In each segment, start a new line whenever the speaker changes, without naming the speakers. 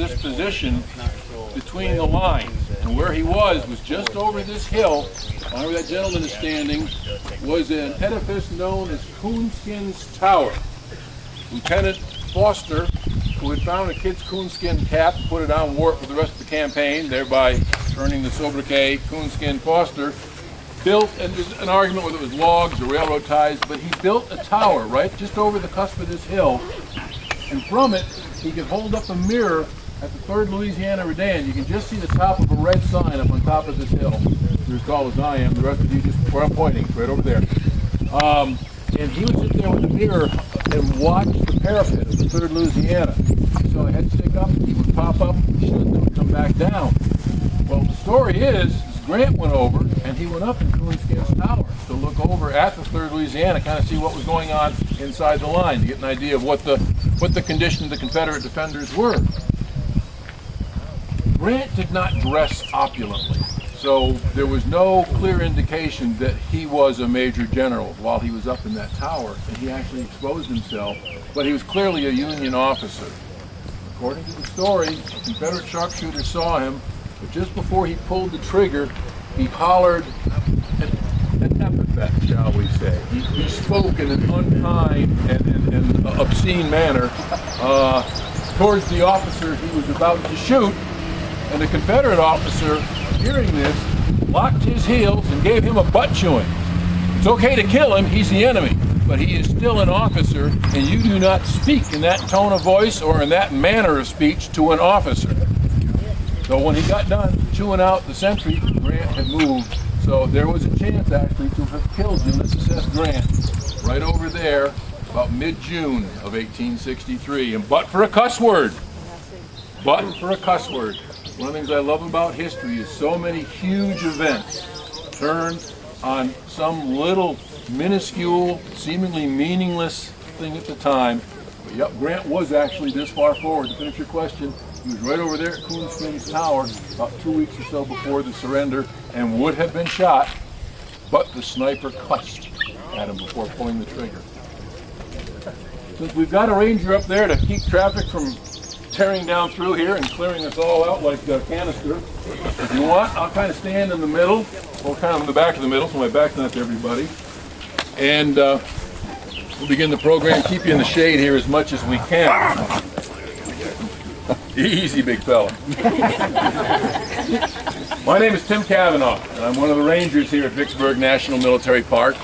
this position between the lines. And where he was just over this hill, where that gentleman is standing, was an edifice known as Coon Skin Tower. Lieutenant Foster, who had found a kid's coonskin cap and put it on, wore it for the rest of the campaign, thereby earning the sobriquet Coonskin Foster, built, and there's an argument whether it was logs or railroad ties, but he built a tower right just over the cusp of this hill, and from it he could hold up a mirror at the 3rd Louisiana Redan. You can just see the top of a red sign up on top of this hill. You're as tall as I am, the rest of you just where I'm pointing, right over there. And he would sit there with a mirror and watch the parapet of the 3rd Louisiana. So he'd stick up, he would pop up, shoot, and would come back down. Well, the story is Grant went over and he went up in Coon Skin's Tower to look over at the 3rd Louisiana, kind of see what was going on inside the line, to get an idea of what the condition of the Confederate defenders were. Grant did not dress opulently, so there was no clear indication that he was a major general while he was up in that tower, and he actually exposed himself, but he was clearly a Union officer. According to the story, a Confederate sharpshooter saw him, but just before he pulled the trigger, he hollered an epithet, shall we say. He spoke in an unkind and obscene manner towards the officer he was about to shoot, and the Confederate officer, hearing this, locked his heels and gave him a butt chewing. It's okay to kill him, he's the enemy, but he is still an officer, and you do not speak in that tone of voice or in that manner of speech to an officer. So when he got done chewing out the sentry, Grant had moved. So there was a chance actually to have killed Ulysses S. Grant right over there about mid-June of 1863. And but for a cuss word. One of the things I love about history is so many huge events turn on some little minuscule, seemingly meaningless thing at the time. But yep, Grant was actually this far forward. To finish your question, he was right over there at Coon Skin Tower about 2 weeks or so before the surrender and would have been shot, but the sniper cussed at him before pulling the trigger. Since we've got a ranger up there to keep traffic from tearing down through here and clearing us all out like a canister, if you want, I'll kind of stand in the middle, or kind of in the back of the middle, so my back's not to everybody. And we'll begin the program. Keep you in the shade here as much as we can. Easy, big fella. My name is Tim Kavanaugh, and I'm one of the rangers here at Vicksburg National Military Park.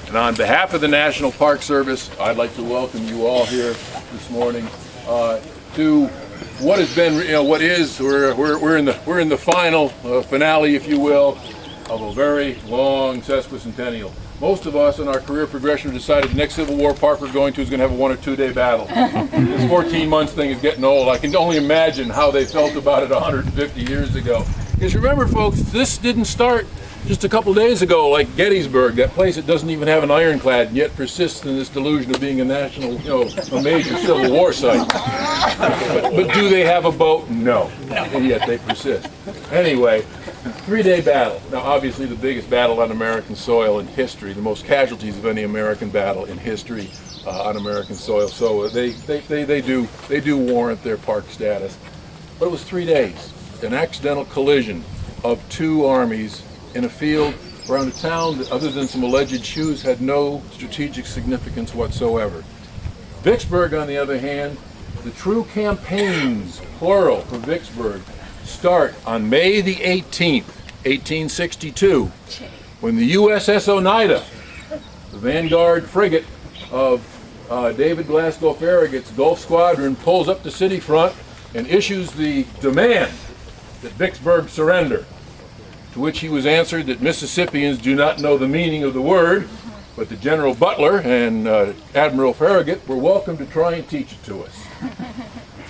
And on behalf of the National Park Service, I'd like to welcome you all here this morning to what has been, what is, we're in the final finale, if you will, of a very long sesquicentennial. Most of us in our career progression decided the next Civil War park we're going to is going to have a 1 or 2 day battle. This 14 months thing is getting old. I can only imagine how they felt about it 150 years ago. Because remember, folks, this didn't start just a couple days ago like Gettysburg, that place that doesn't even have an ironclad and yet persists in this delusion of being a national, a major Civil War site. But do they have a boat? No. And yet they persist. Anyway, 3 day battle. Now, obviously, the biggest battle on American soil in history, the most casualties of any American battle in history on American soil. So they do warrant their park status. But it was 3 days, an accidental collision of 2 armies in a field around a town that, other than some alleged shoes, had no strategic significance whatsoever. Vicksburg, on the other hand, the true campaigns, plural, for Vicksburg start on May the 18th, 1862, when the USS Oneida, the vanguard frigate of David Glasgow Farragut's Gulf Squadron, pulls up the city front and issues the demand that Vicksburg surrender, to which he was answered that Mississippians do not know the meaning of the word, but that General Butler and Admiral Farragut were welcome to try and teach it to us.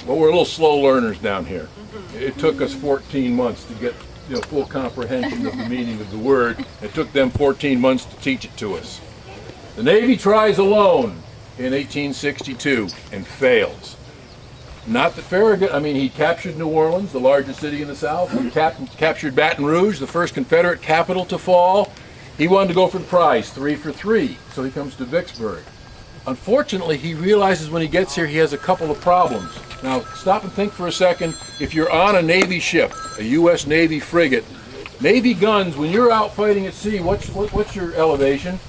Well, we're a little slow learners down here. It took us 14 months to get full comprehension of the meaning of the word. It took them 14 months to teach it to us. The Navy tries alone in 1862 and fails. Not that Farragut, he captured New Orleans, the largest city in the South. He captured Baton Rouge, the first Confederate capital to fall. He wanted to go for the prize, 3 for 3, so he comes to Vicksburg. Unfortunately, he realizes when he gets here he has a couple of problems. Now, stop and think for a second. If you're on a Navy ship, a U.S. Navy frigate, Navy guns, when you're out fighting at sea, what's your elevation?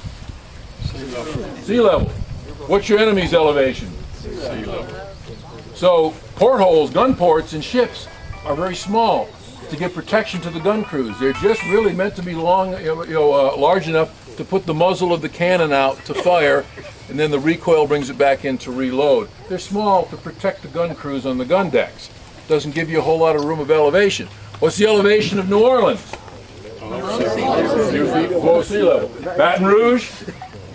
Sea level. Sea level. What's your enemy's elevation? Sea level. So, portholes, gun ports in ships are very small to give protection to the gun crews. They're just really meant to be long, large enough to put the muzzle of the cannon out to fire, and then the recoil brings it back in to reload. They're small to protect the gun crews on the gun decks. Doesn't give you a whole lot of room of elevation. What's the elevation of New Orleans? Below sea level. Baton Rouge?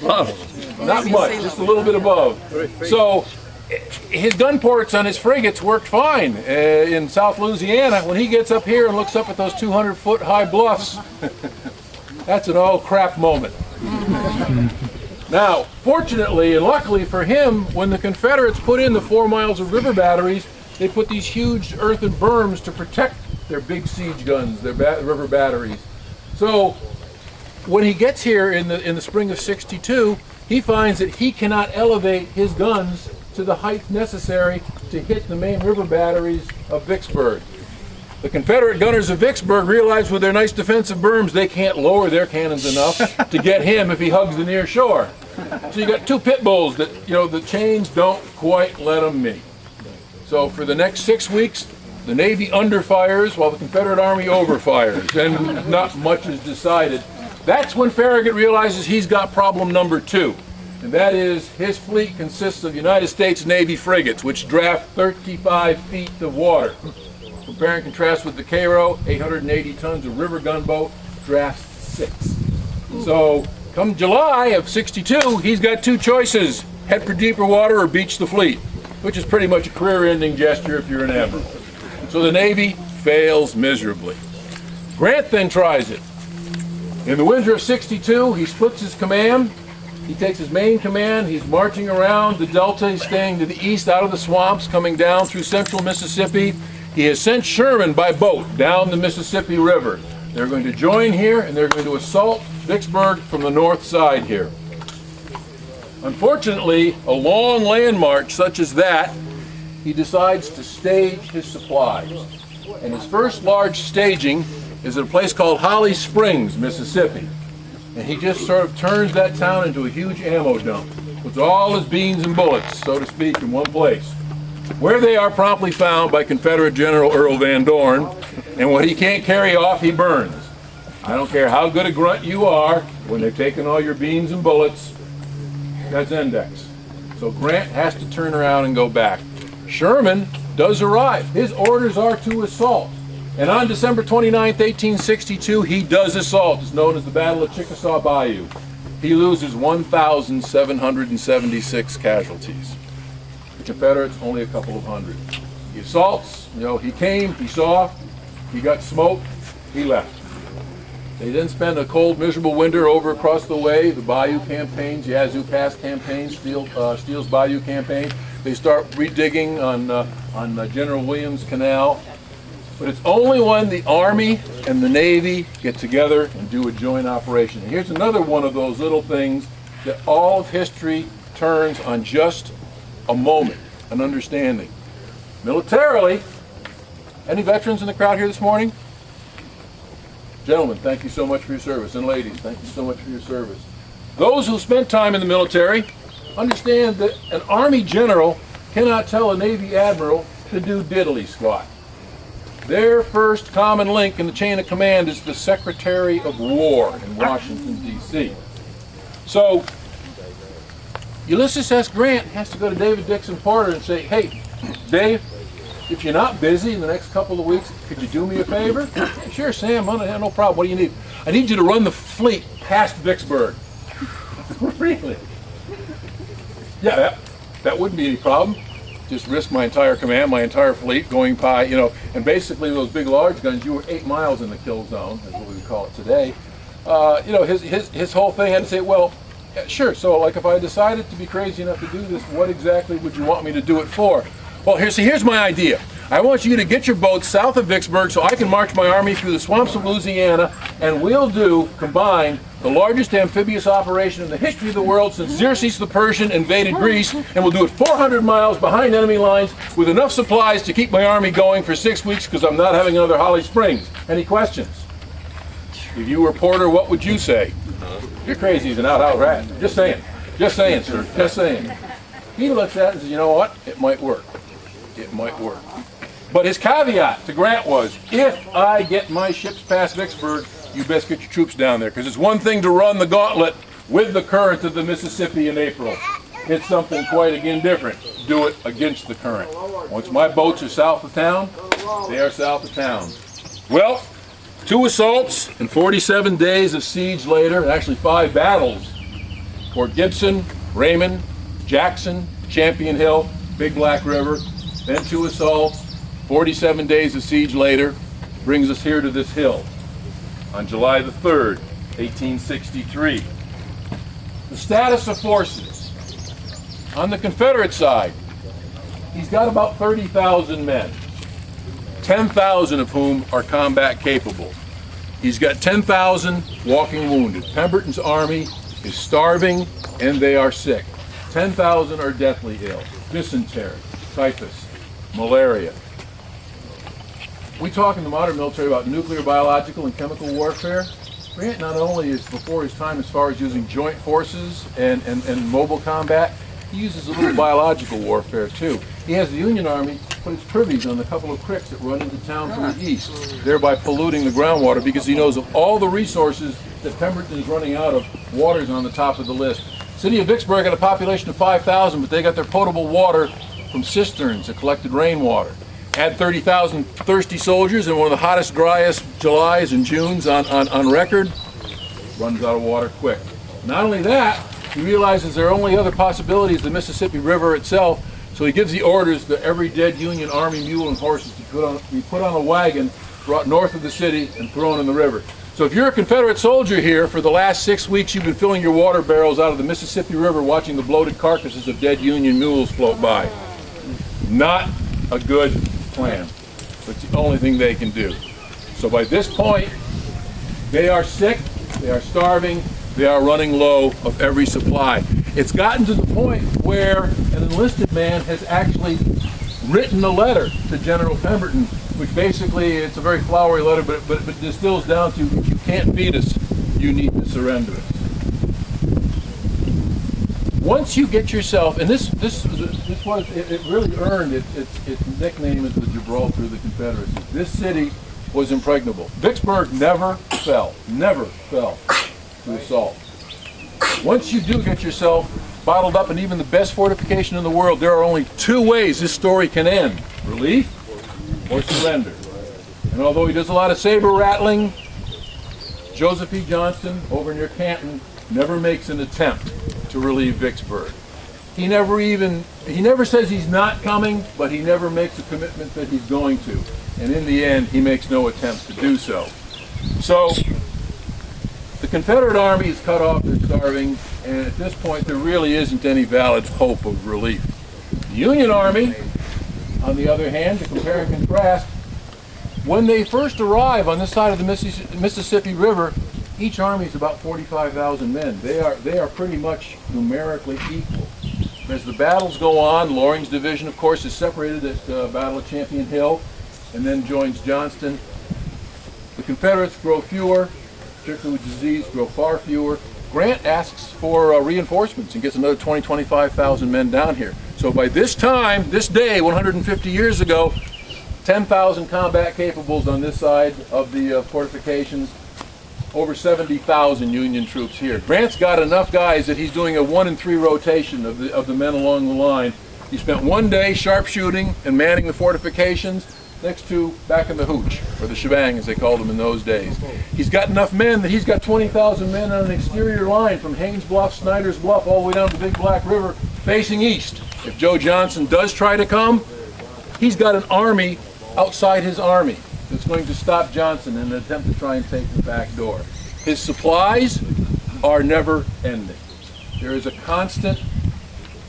Not much, just a little bit above. So his gun ports on his frigates worked fine. In South Louisiana, when he gets up here and looks up at those 200-foot high bluffs, that's an all crap moment. Now, fortunately and luckily for him, when the Confederates put in the 4 miles of river batteries, they put these huge earthen berms to protect their big siege guns, their river batteries. So when he gets here in the spring of '62, he finds that he cannot elevate his guns to the height necessary to hit the main river batteries of Vicksburg. The Confederate gunners of Vicksburg realize with their nice defensive berms they can't lower their cannons enough to get him if he hugs the near shore. So you got two pit bulls that, the chains don't quite let them meet. So for the next 6 weeks, the Navy underfires while the Confederate Army overfires, and not much is decided. That's when Farragut realizes he's got problem number 2, and that is his fleet consists of United States Navy frigates, which draft 35 feet of water. Compare and contrast with the Cairo, 880 tons of river gunboat, drafts 6. So come July of '62, he's got 2 choices: head for deeper water or beach the fleet, which is pretty much a career-ending gesture if you're an admiral. So the Navy fails miserably. Grant then tries it. In the winter of '62, he splits his command. He takes his main command. He's marching around the Delta. He's staying to the east out of the swamps, coming down through central Mississippi. He has sent Sherman by boat down the Mississippi River. They're going to join here, and they're going to assault Vicksburg from the north side here. Unfortunately, a long land march such as that, he decides to stage his supplies. And his first large staging is at a place called Holly Springs, Mississippi. And he just sort of turns that town into a huge ammo dump, puts all his beans and bullets, so to speak, in one place, where they are promptly found by Confederate General Earl Van Dorn, and what he can't carry off, he burns. I don't care how good a grunt you are, when they've taken all your beans and bullets, that's index. So Grant has to turn around and go back. Sherman does arrive. His orders are to assault. And on December 29th, 1862, he does assault. It's known as the Battle of Chickasaw Bayou. He loses 1,776 casualties. The Confederates, only a couple of hundred. He assaults, he came, he saw, he got smoked, he left. They then spend a cold, miserable winter over across the way, the Bayou campaigns, Yazoo Pass campaigns, Steele's Bayou campaign. They start redigging on General Williams Canal. But it's only when the Army and the Navy get together and do a joint operation. And here's another one of those little things that all of history turns on just a moment, an understanding. Militarily, any veterans in the crowd here this morning? Gentlemen, thank you so much for your service. And ladies, thank you so much for your service. Those who spent time in the military understand that an Army general cannot tell a Navy admiral to do diddly squat. Their first common link in the chain of command is the Secretary of War in Washington, D.C. So Ulysses S. Grant has to go to David Dixon Porter and say, hey, Dave, if you're not busy in the next couple of weeks, could you do me a favor? Sure, Sam, no problem. What do you need? I need you to run the fleet past Vicksburg. Really? Yeah, that wouldn't be any problem. Just risk my entire command, my entire fleet going by, and basically those big large guns, you were 8 miles in the kill zone, is what we would call it today. His whole thing had to say, well, yeah, sure, so like if I decided to be crazy enough to do this, what exactly would you want me to do it for? Well, here's my idea. I want you to get your boats south of Vicksburg so I can march my army through the swamps of Louisiana, and we'll do, combined, the largest amphibious operation in the history of the world since Xerxes the Persian invaded Greece, and we'll do it 400 miles behind enemy lines with enough supplies to keep my army going for 6 weeks because I'm not having another Holly Springs. Any questions? If you were Porter, what would you say? You're crazy as an out rat. Just saying. Just saying, sir. Just saying. He looks at it and says, you know what? It might work. It might work. But his caveat to Grant was, if I get my ships past Vicksburg, you best get your troops down there, because it's one thing to run the gauntlet with the current of the Mississippi in April. It's something quite again different. Do it against the current. Once my boats are south of town, they are south of town. Well, 2 assaults and 47 days of siege later, and actually 5 battles. Fort Gibson, Raymond, Jackson, Champion Hill, Big Black River, then 2 assaults, 47 days of siege later, brings us here to this hill on July the 3rd, 1863. The status of forces. On the Confederate side, he's got about 30,000 men, 10,000 of whom are combat capable. He's got 10,000 walking wounded. Pemberton's army is starving and they are sick. 10,000 are deathly ill. Dysentery, typhus, malaria. We talk in the modern military about nuclear, biological, and chemical warfare. Grant not only is before his time as far as using joint forces and mobile combat, he uses a little biological warfare too. He has the Union Army put its privies on a couple of creeks that run into town to the east, thereby polluting the groundwater because he knows of all the resources that Pemberton is running out of, water's on the top of the list. City of Vicksburg had a population of 5,000, but they got their potable water from cisterns that collected rainwater. Add 30,000 thirsty soldiers in one of the hottest, driest Julys and Junes on record, runs out of water quick. Not only that, he realizes there are only other possibilities, the Mississippi River itself, so he gives the orders that every dead Union Army mule and horses be put on a wagon, brought north of the city, and thrown in the river. So if you're a Confederate soldier here, for the last 6 weeks you've been filling your water barrels out of the Mississippi River watching the bloated carcasses of dead Union mules float by. Not a good plan, but it's the only thing they can do. So by this point, they are sick, they are starving, they are running low of every supply. It's gotten to the point where an enlisted man has actually written a letter to General Pemberton, which basically, it's a very flowery letter, but it distills down to, if you can't feed us, you need to surrender us. Once you get yourself, and this was, it really earned its nickname as the Gibraltar of the Confederacy. This city was impregnable. Vicksburg never fell to assault. Once you do get yourself bottled up in even the best fortification in the world, there are only 2 ways this story can end: relief or surrender. And although he does a lot of saber rattling, Joseph E. Johnston over near Canton never makes an attempt to relieve Vicksburg. He never says he's not coming, but he never makes a commitment that he's going to. And in the end, he makes no attempt to do so. So the Confederate Army is cut off, they're starving, and at this point there really isn't any valid hope of relief. The Union Army, on the other hand, to compare and contrast, when they first arrive on this side of the Mississippi River, each army is about 45,000 men. They are pretty much numerically equal. As the battles go on, Loring's division, of course, is separated at the Battle of Champion Hill and then joins Johnston. The Confederates grow fewer, particularly with disease, grow far fewer. Grant asks for reinforcements and gets another 25,000 men down here. So by this time, this day, 150 years ago, 10,000 combat capables on this side of the fortifications, over 70,000 Union troops here. Grant's got enough guys that he's doing a 1 in 3 rotation of the men along the line. He spent 1 day sharpshooting and manning the fortifications, next to back in the hooch, or the shebang as they called them in those days. He's got enough men that he's got 20,000 men on an exterior line from Haynes Bluff, Snyder's Bluff, all the way down to the Big Black River, facing east. If Joe Johnson does try to come, he's got an army outside his army that's going to stop Johnson in an attempt to try and take the back door. His supplies are never ending. There is a constant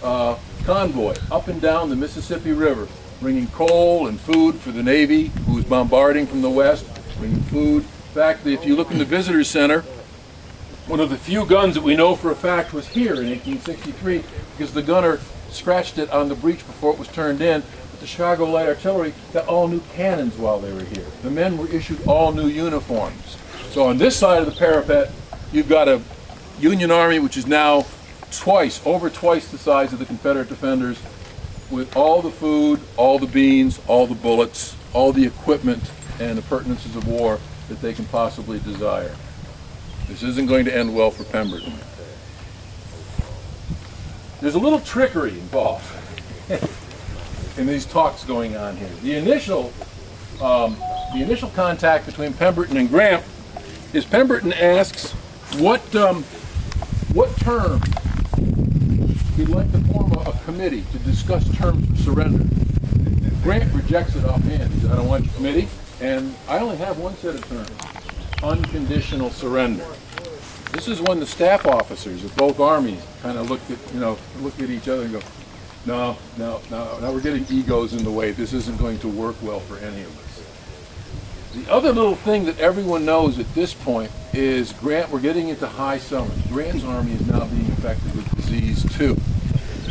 convoy up and down the Mississippi River bringing coal and food for the Navy, who was bombarding from the west, bringing food. In fact, if you look in the visitor center, one of the few guns that we know for a fact was here in 1863, because the gunner scratched it on the breech before it was turned in. But the Chicago Light Artillery got all new cannons while they were here. The men were issued all new uniforms. So on this side of the parapet, you've got a Union Army which is now over twice the size of the Confederate defenders, with all the food, all the beans, all the bullets, all the equipment and appurtenances of war that they can possibly desire. This isn't going to end well for Pemberton. There's a little trickery involved in these talks going on here. The initial contact between Pemberton and Grant is Pemberton asks what term he'd like to form a committee to discuss terms of surrender. Grant rejects it offhand. He said, I don't want your committee, and I only have one set of terms: unconditional surrender. This is when the staff officers of both armies kind of looked at each other and go, no, we're getting egos in the way. This isn't going to work well for any of us. The other little thing that everyone knows at this point is Grant, we're getting into high summer. Grant's army is now being affected with disease too.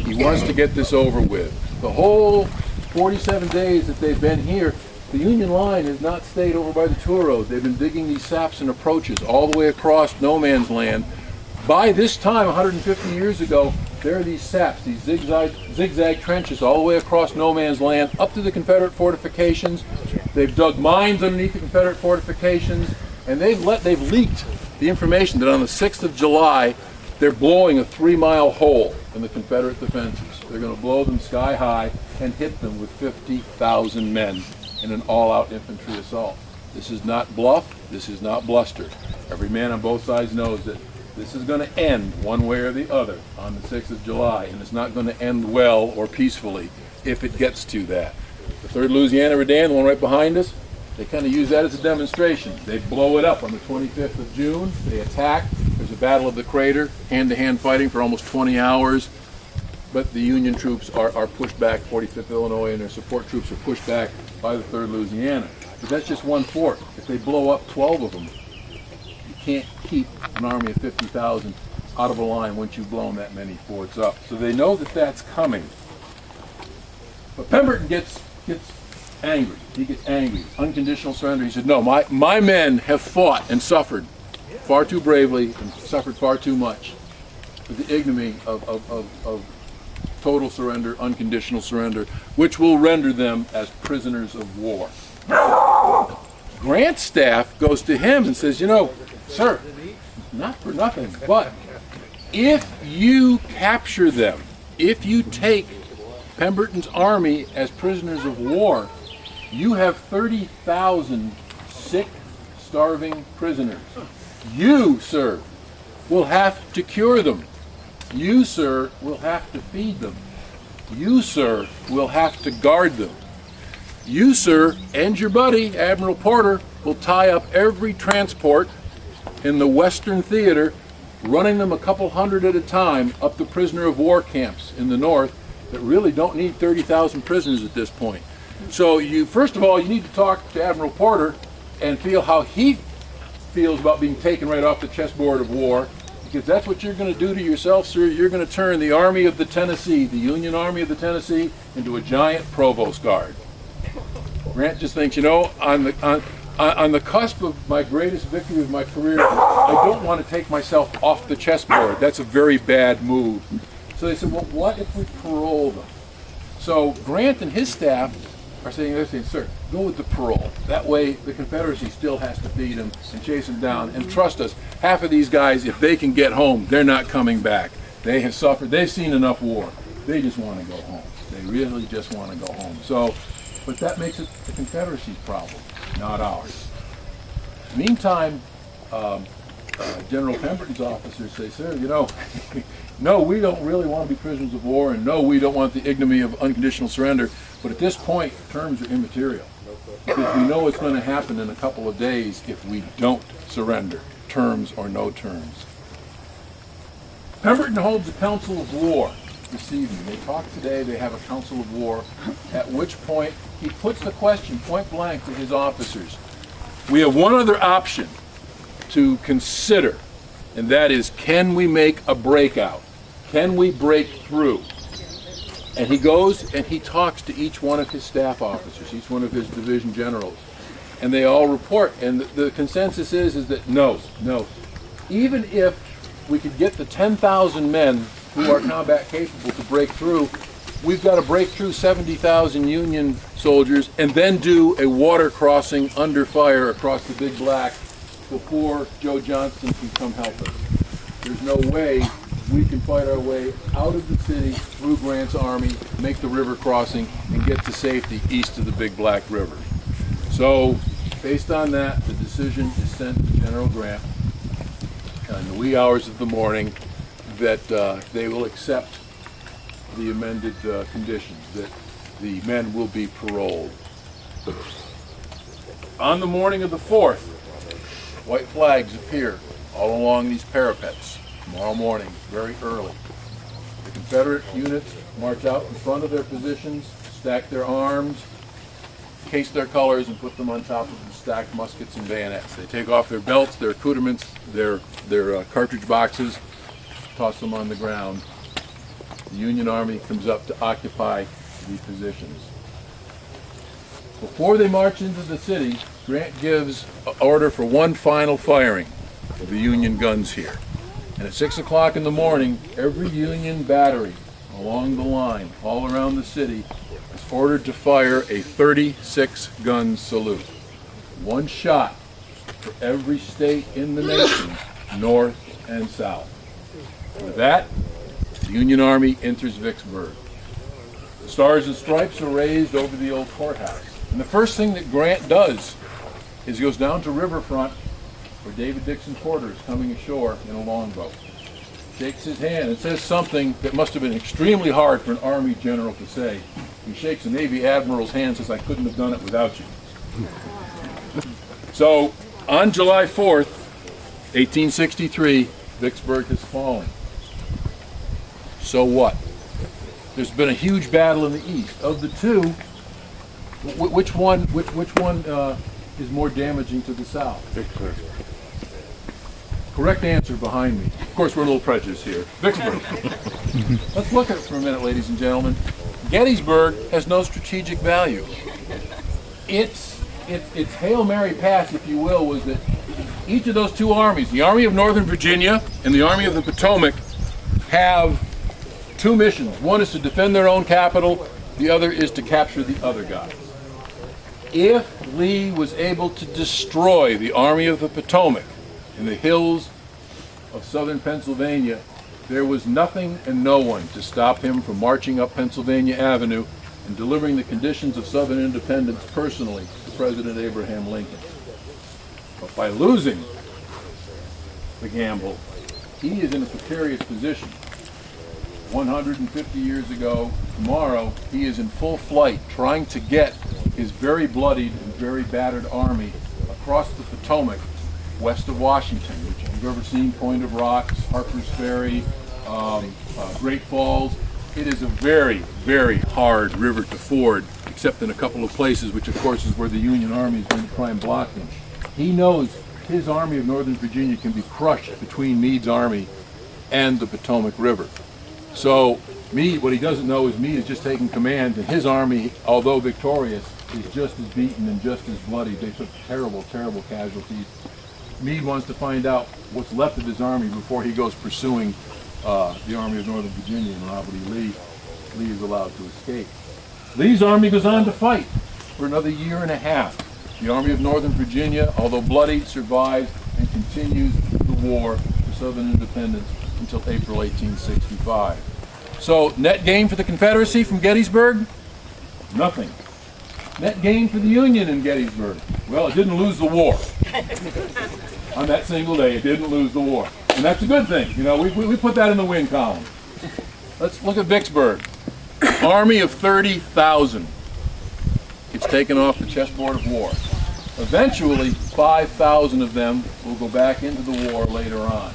He wants to get this over with. The whole 47 days that they've been here, the Union line has not stayed over by the tour road. They've been digging these saps and approaches all the way across no man's land. By this time, 150 years ago, there are these saps, these zigzag trenches all the way across no man's land up to the Confederate fortifications. They've dug mines underneath the Confederate fortifications, and they've leaked the information that on the 6th of July, they're blowing a 3-mile hole in the Confederate defenses. They're going to blow them sky high and hit them with 50,000 men in an all-out infantry assault. This is not bluff, this is not bluster. Every man on both sides knows that this is going to end one way or the other on the 6th of July, and it's not going to end well or peacefully if it gets to that. The 3rd Louisiana Redan, the one right behind us, they kind of use that as a demonstration. They blow it up on the 25th of June. They attack. There's a Battle of the Crater, hand-to-hand fighting for almost 20 hours. But the Union troops are pushed back. 45th Illinois and their support troops are pushed back by the 3rd Louisiana. But that's just one fort. If they blow up 12 of them, you can't keep an army of 50,000 out of a line once you've blown that many forts up. So they know that that's coming. But Pemberton gets angry. He gets angry. Unconditional surrender. He said, no, my men have fought and suffered far too bravely and suffered far too much for the ignominy of total surrender, unconditional surrender, which will render them as prisoners of war. Grant's staff goes to him and says, sir, not for nothing, but if you capture them, if you take Pemberton's army as prisoners of war, you have 30,000 sick, starving prisoners. You, sir, will have to cure them. You, sir, will have to feed them. You, sir, will have to guard them. You, sir, and your buddy, Admiral Porter, will tie up every transport in the Western Theater, running them a couple hundred at a time up the prisoner of war camps in the north that really don't need 30,000 prisoners at this point. So first of all, you need to talk to Admiral Porter and feel how he feels about being taken right off the chessboard of war, because that's what you're going to do to yourself, sir. You're going to turn the Army of the Tennessee, the Union Army of the Tennessee, into a giant provost guard. Grant just thinks, on the cusp of my greatest victory of my career, I don't want to take myself off the chessboard. That's a very bad move. So they said, well, what if we parole them? So Grant and his staff are saying, sir, go with the parole. That way the Confederacy still has to feed them and chase them down. And trust us, half of these guys, if they can get home, they're not coming back. They have suffered. They've seen enough war. They just want to go home. They really just want to go home. So, but that makes it the Confederacy's problem, not ours. Meantime, General Pemberton's officers say, sir, no, we don't really want to be prisoners of war, and no, we don't want the ignominy of unconditional surrender. But at this point, terms are immaterial, because we know what's going to happen in a couple of days if we don't surrender, terms or no terms. Pemberton holds a council of war this evening. They talk today, they have a council of war, at which point he puts the question point blank to his officers. We have one other option to consider, and that is, can we make a breakout? Can we break through? And he goes and he talks to each one of his staff officers, each one of his division generals, and they all report, and the consensus is that no. Even if we could get the 10,000 men who are combat capable to break through, we've got to break through 70,000 Union soldiers and then do a water crossing under fire across the Big Black before Joe Johnston can come help us. There's no way we can fight our way out of the city, through Grant's army, make the river crossing, and get to safety east of the Big Black River. So, based on that, the decision is sent to General Grant in the wee hours of the morning that they will accept the amended conditions, that the men will be paroled. On the morning of the 4th, white flags appear all along these parapets tomorrow morning, very early. The Confederate units march out in front of their positions, stack their arms, case their colors, and put them on top of the stacked muskets and bayonets. They take off their belts, their accoutrements, their cartridge boxes, toss them on the ground. The Union Army comes up to occupy these positions. Before they march into the city, Grant gives an order for one final firing of the Union guns here. And at 6 o'clock in the morning, every Union battery along the line, all around the city, is ordered to fire a 36-gun salute. One shot for every state in the nation, north and south. With that, the Union Army enters Vicksburg. The Stars and Stripes are raised over the old courthouse. And the first thing that Grant does is he goes down to Riverfront, where David Dixon Porter is coming ashore in a longboat. Shakes his hand and says something that must have been extremely hard for an Army general to say. He shakes a Navy admiral's hand and says, "I couldn't have done it without you." So, on July 4th, 1863, Vicksburg has fallen. So what? There's been a huge battle in the east. Of the two, which one is more damaging to the south?
Vicksburg.
Correct answer behind me. Of course, we're a little prejudiced here. Vicksburg. Let's look at it for a minute, ladies and gentlemen. Gettysburg has no strategic value. Its Hail Mary pass, if you will, was that each of those two armies, the Army of Northern Virginia and the Army of the Potomac, have two missions. One is to defend their own capital, the other is to capture the other guy. If Lee was able to destroy the Army of the Potomac in the hills of southern Pennsylvania, there was nothing and no one to stop him from marching up Pennsylvania Avenue and delivering the conditions of Southern independence personally to President Abraham Lincoln. But by losing the gamble, he is in a precarious position. 150 years ago, tomorrow, he is in full flight trying to get his very bloodied and very battered army across the Potomac west of Washington, which if you've ever seen Point of Rocks, Harper's Ferry, Great Falls, it is a very, very hard river to ford, except in a couple of places, which of course is where the Union Army is going to try and block him. He knows his Army of Northern Virginia can be crushed between Meade's army and the Potomac River. So Meade, what he doesn't know is Meade is just taking command, and his army, although victorious, is just as beaten and just as bloody. They took terrible, terrible casualties. Meade wants to find out what's left of his army before he goes pursuing the Army of Northern Virginia and Robert E. Lee. Lee is allowed to escape. Lee's army goes on to fight for another year and a half. The Army of Northern Virginia, although bloody, survives and continues the war for Southern independence until April 1865. So, net gain for the Confederacy from Gettysburg? Nothing. Net gain for the Union in Gettysburg? Well, it didn't lose the war. On that single day, it didn't lose the war. And that's a good thing. You know, we put that in the win column. Let's look at Vicksburg. Army of 30,000. It's taken off the chessboard of war. Eventually, 5,000 of them will go back into the war later on.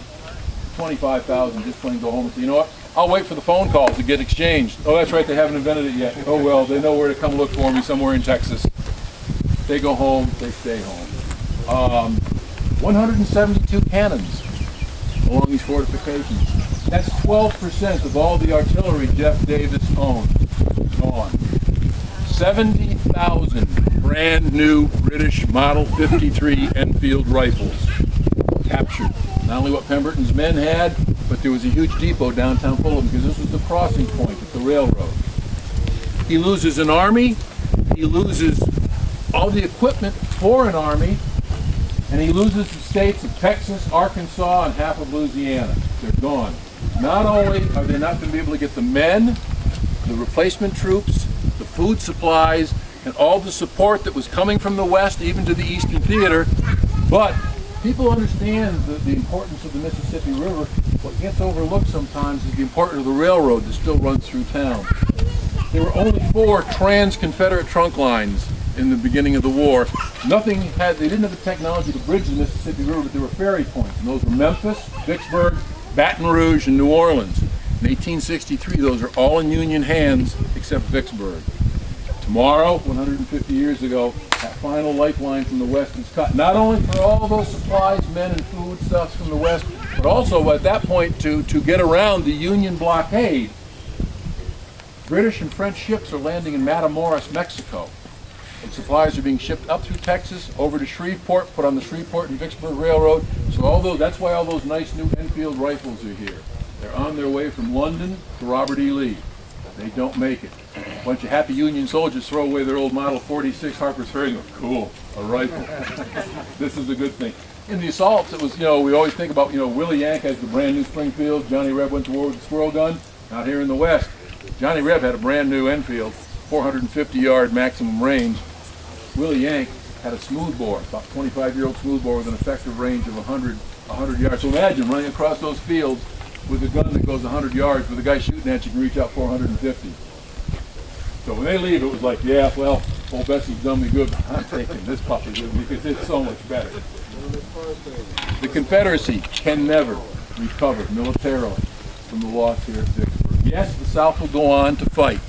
25,000 just plain go home and say, you know what, I'll wait for the phone calls to get exchanged. Oh, that's right, they haven't invented it yet. Oh well, they know where to come look for me somewhere in Texas. They go home, they stay home. 172 cannons along these fortifications. That's 12% of all the artillery Jeff Davis owned. Gone. 70,000 brand new British Model 53 Enfield rifles captured. Not only what Pemberton's men had, but there was a huge depot downtown full of them because this was the crossing point at the railroad. He loses an army, he loses all the equipment for an army, and he loses the states of Texas, Arkansas, and half of Louisiana. They're gone. Not only are they not going to be able to get the men, the replacement troops, the food supplies, and all the support that was coming from the West, even to the Eastern Theater, but people understand the importance of the Mississippi River. What gets overlooked sometimes is the importance of the railroad that still runs through town. There were only 4 trans-Confederate trunk lines in the beginning of the war. They didn't have the technology to bridge the Mississippi River, but there were ferry points, and those were Memphis, Vicksburg, Baton Rouge, and New Orleans. In 1863, those are all in Union hands except Vicksburg. Tomorrow, 150 years ago, that final lifeline from the West is cut. Not only for all those supplies, men and food stuffs from the West, but also at that point to get around the Union blockade. British and French ships are landing in Matamoros, Mexico. And supplies are being shipped up through Texas, over to Shreveport, put on the Shreveport and Vicksburg Railroad. So that's why all those nice new Enfield rifles are here. They're on their way from London to Robert E. Lee. They don't make it. A bunch of happy Union soldiers throw away their old Model 46 Harper's Ferry and go, cool, a rifle. This is a good thing. In the assaults, it was, we always think about, Willie Yank has the brand new Springfield, Johnny Reb went to war with the squirrel gun. Out here in the West, Johnny Reb had a brand new Enfield, 450-yard maximum range. Willie Yank had a smoothbore, about 25-year-old smoothbore with an effective range of 100 yards. So imagine running across those fields with a gun that goes 100 yards, with a guy shooting at you can reach out 450. So when they leave, it was like, yeah, well, old Bessie's done me good. I'm taking this puppy with me because it's so much better. The Confederacy can never recover militarily from the loss here at Vicksburg. Yes, the South will go on to fight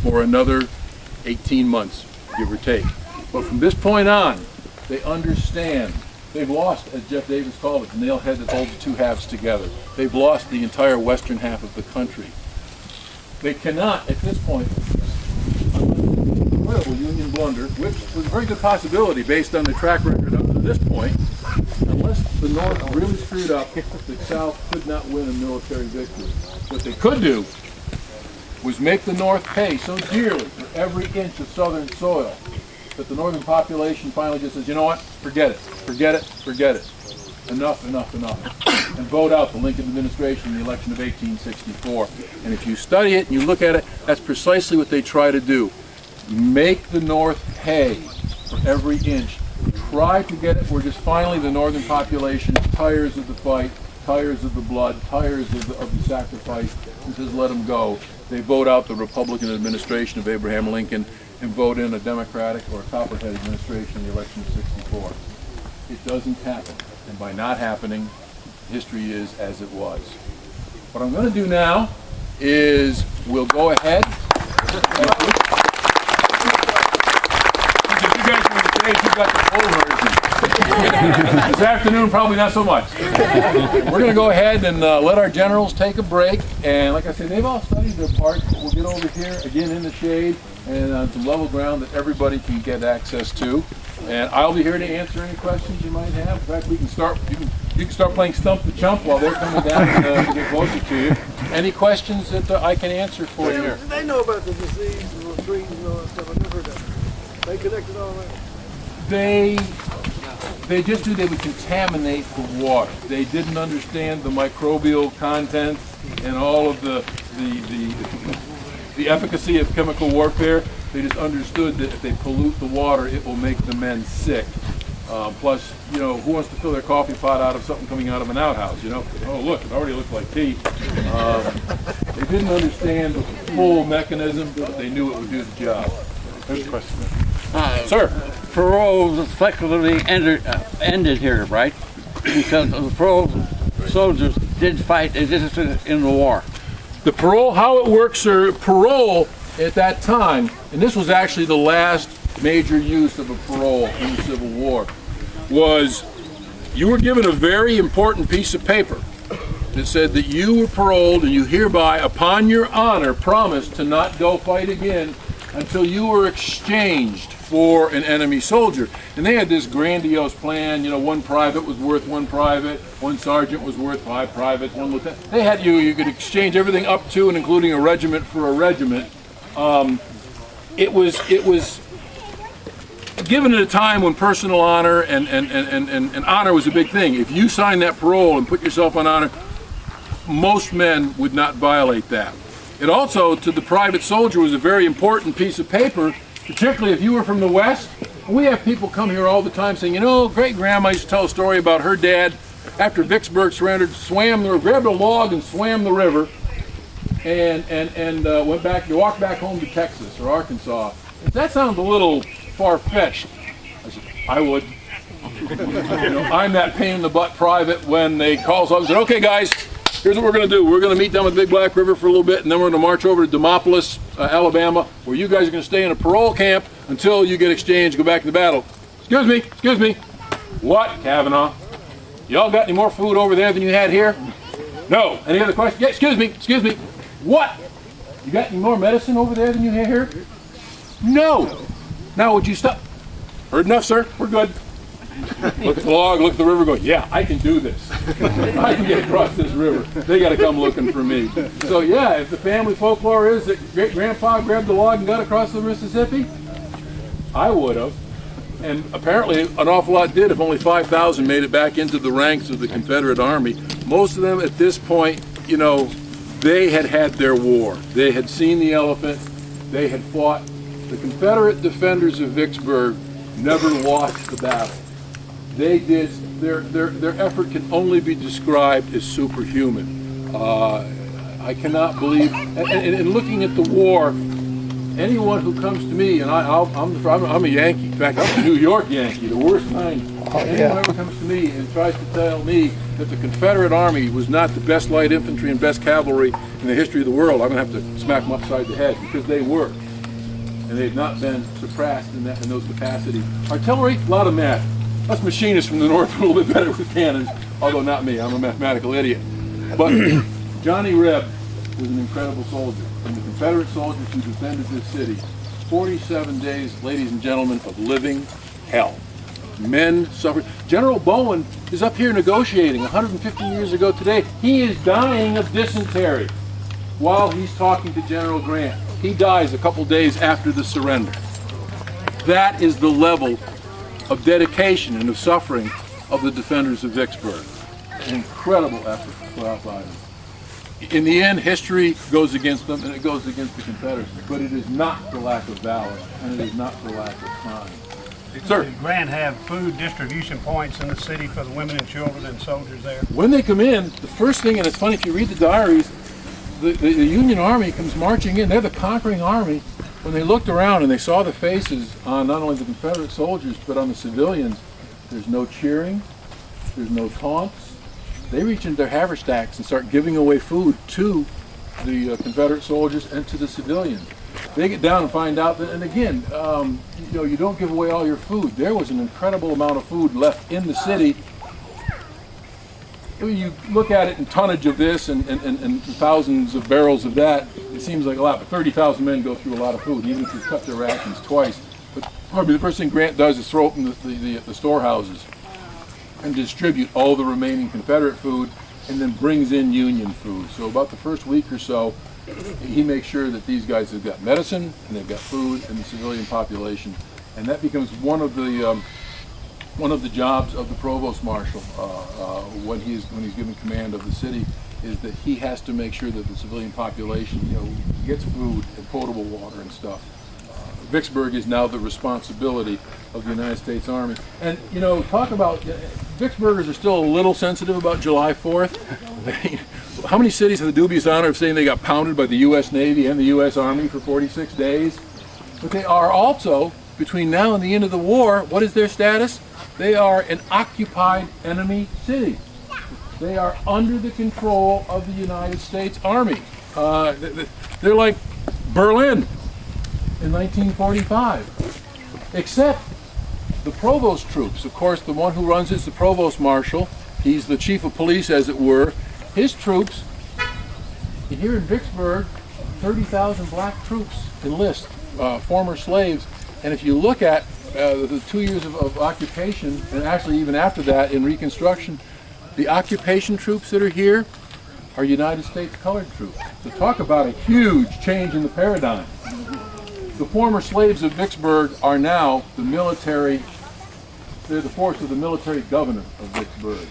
for another 18 months, give or take. But from this point on, they understand. They've lost, as Jeff Davis called it, the nailhead that holds the two halves together. They've lost the entire western half of the country. They cannot, at this point, incredible Union blunder, which was a very good possibility based on the track record up to this point, unless the North really screwed up, the South could not win a military victory. What they could do was make the North pay so dearly for every inch of southern soil that the northern population finally just says, you know what, forget it. Enough. And vote out the Lincoln administration in the election of 1864. And if you study it and you look at it, that's precisely what they try to do. Make the North pay for every inch. Try to get it where just finally the northern population tires of the fight, tires of the blood, tires of the sacrifice, and says let them go. They vote out the Republican administration of Abraham Lincoln and vote in a Democratic or a Copperhead administration in the election of 64. It doesn't happen. And by not happening, history is as it was. What I'm going to do now is we'll go ahead. You guys are the stage, you got the full version. This afternoon, probably not so much. We're going to go ahead and let our generals take a break. And like I said, they've all studied their part, but we'll get over here again in the shade and on some level ground that everybody can get access to. And I'll be here to answer any questions you might have. In fact, we can start. You can start playing Stump the Chump while they're coming down to get closer to you. Any questions that I can answer for you here?
They know about the disease and the trees and all that stuff. I never heard that. They connected all that.
They just knew they would contaminate the water. They didn't understand the microbial contents and all of the efficacy of chemical warfare. They just understood that if they pollute the water, it will make the men sick. Plus, who wants to fill their coffee pot out of something coming out of an outhouse, Oh, look, it already looks like tea. They didn't understand the full mechanism, but they knew it would do the job. There's a question. Sir?
Parole was effectively ended here, right? Because the parole soldiers did fight in the war.
The parole, how it works, sir, parole at that time, and this was actually the last major use of a parole in the Civil War, was you were given a very important piece of paper that said that you were paroled and you hereby, upon your honor, promised to not go fight again until you were exchanged for an enemy soldier. And they had this grandiose plan, you know, one private was worth one private, one sergeant was worth 5 privates, one lieutenant. They had you could exchange everything up to and including a regiment for a regiment. It was given at a time when personal honor and honor was a big thing. If you signed that parole and put yourself on honor, most men would not violate that. It also, to the private soldier, was a very important piece of paper, particularly if you were from the West. We have people come here all the time saying, you know, great-grandma used to tell a story about her dad, after Vicksburg surrendered, grabbed a log and swam the river, and walked back home to Texas or Arkansas. That sounds a little far-fetched. I said, I would. You know, I'm that pain in the butt private when they call us up and said, okay guys, here's what we're going to do. We're going to meet down at the Big Black River for a little bit, and then we're going to march over to Demopolis, Alabama, where you guys are going to stay in a parole camp until you get exchanged, go back to the battle. Excuse me. What, Kavanaugh? Y'all got any more food over there than you had here? No. Any other questions? Yeah, excuse me. What? You got any more medicine over there than you had here? No. Now would you stop? Heard enough, sir? We're good. Look at the log, look at the river, go, yeah, I can do this. I can get across this river. They got to come looking for me. So yeah, if the family folklore is that great-grandpa grabbed the log and got across the Mississippi, I would have. And apparently an awful lot did. If only 5,000 made it back into the ranks of the Confederate Army. Most of them at this point, you know, they had had their war. They had seen the elephant. They had fought. The Confederate defenders of Vicksburg never lost the battle. They did, their effort can only be described as superhuman. I cannot believe, and looking at the war, anyone who comes to me, and I'm a Yankee, in fact I'm a New York Yankee, the worst kind. Anyone ever comes to me and tries to tell me that the Confederate Army was not the best light infantry and best cavalry in the history of the world, I'm going to have to smack them upside the head, because they were. And they've not been suppressed in those capacities. Artillery, a lot of math. Us machinists from the north are a little bit better with cannons, although not me, I'm a mathematical idiot. But Johnny Reb was an incredible soldier. And the Confederate soldiers who defended this city, 47 days, ladies and gentlemen, of living hell. Men suffered. General Bowen is up here negotiating 150 years ago today. He is dying of dysentery while he's talking to General Grant. He dies a couple days after the surrender. That is the level of dedication and of suffering of the defenders of Vicksburg. An incredible effort put out by them. In the end, history goes against them, and it goes against the Confederacy. But it is not for lack of valor, and it is not for lack of crime. Sir?
Did Grant have food distribution points in the city for the women and children and soldiers there?
When they come in, the first thing, and it's funny if you read the diaries, the Union Army comes marching in. They're the conquering army. When they looked around and they saw the faces on not only the Confederate soldiers, but on the civilians, there's no cheering, there's no taunts. They reach into their haversacks and start giving away food to the Confederate soldiers and to the civilians. They get down and find out that, and again, you know, you don't give away all your food. There was an incredible amount of food left in the city. You look at it in tonnage of this and thousands of barrels of that, it seems like a lot, but 30,000 men go through a lot of food, even if you cut their rations twice. But probably the first thing Grant does is throw open the storehouses and distribute all the remaining Confederate food, and then brings in Union food. So about the first week or so, he makes sure that these guys have got medicine and they've got food in the civilian population, and that becomes one of the jobs of the provost marshal when he's given command of the city, is that he has to make sure that the civilian population, you know, gets food and potable water and stuff. Vicksburg is now the responsibility of the United States Army. And, you know, talk about, Vicksburgers are still a little sensitive about July 4th. How many cities have the dubious honor of saying they got pounded by the U.S. Navy and the U.S. Army for 46 days? But they are also, between now and the end of the war, what is their status? They are an occupied enemy city. They are under the control of the United States Army. They're like Berlin in 1945, except the provost troops. Of course, the one who runs it is the provost marshal. He's the chief of police, as it were. His troops, here in Vicksburg, 30,000 black troops enlist, former slaves. And if you look at the 2 years of occupation, and actually even after that in Reconstruction, the occupation troops that are here are United States colored troops. So talk about a huge change in the paradigm. The former slaves of Vicksburg are now the military, they're the force of the military governor of Vicksburg.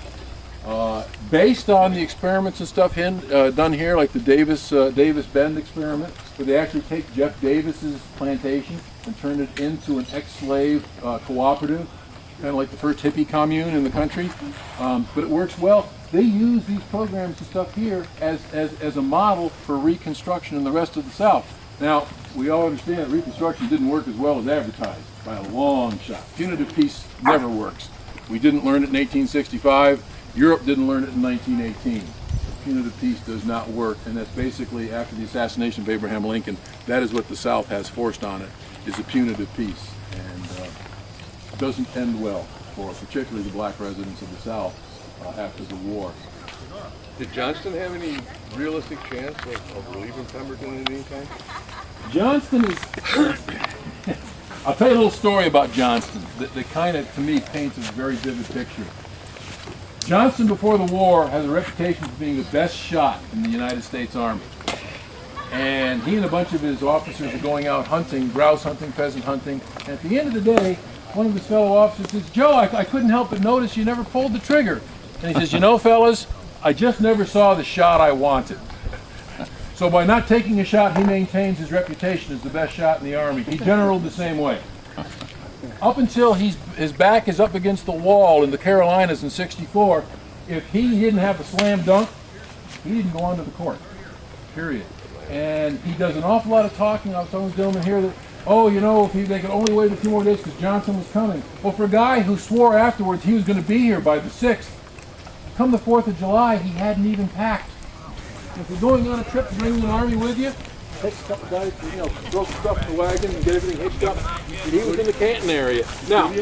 Based on the experiments and stuff done here, like the Davis Bend experiment, where they actually take Jeff Davis's plantation and turn it into an ex-slave cooperative, kind of like the first hippie commune in the country, but it works well. They use these programs and stuff here as a model for Reconstruction in the rest of the South. Now, we all understand that Reconstruction didn't work as well as advertised by a long shot. Punitive peace never works. We didn't learn it in 1865. Europe didn't learn it in 1918. Punitive peace does not work, and that's basically after the assassination of Abraham Lincoln. That is what the South has forced on it, is a punitive peace, and it doesn't end well for particularly the black residents of the South after the war.
Did Johnston have any realistic chance of relieving Pemberton at any time?
Johnston is, I'll tell you a little story about Johnston that kind of, to me, paints a very vivid picture. Johnston, before the war, has a reputation for being the best shot in the United States Army. And he and a bunch of his officers are going out hunting, grouse hunting, pheasant hunting, and at the end of the day, one of his fellow officers says, "Joe, I couldn't help but notice you never pulled the trigger." And he says, "You know, fellas, I just never saw the shot I wanted." So by not taking a shot, he maintains his reputation as the best shot in the Army. He generaled the same way. Up until his back is up against the wall in the Carolinas in '64, if he didn't have a slam dunk, he didn't go onto the court, period. And he does an awful lot of talking. I was telling the gentleman here that, oh, you know, if they could only wait a few more days because Johnson was coming. Well, for a guy who swore afterwards he was going to be here by the 6th, come the 4th of July, he hadn't even packed. If you're going on a trip, bringing an army with you, take a couple guys, throw some stuff in the wagon and get everything hitched up. He was in the Canton area. Now,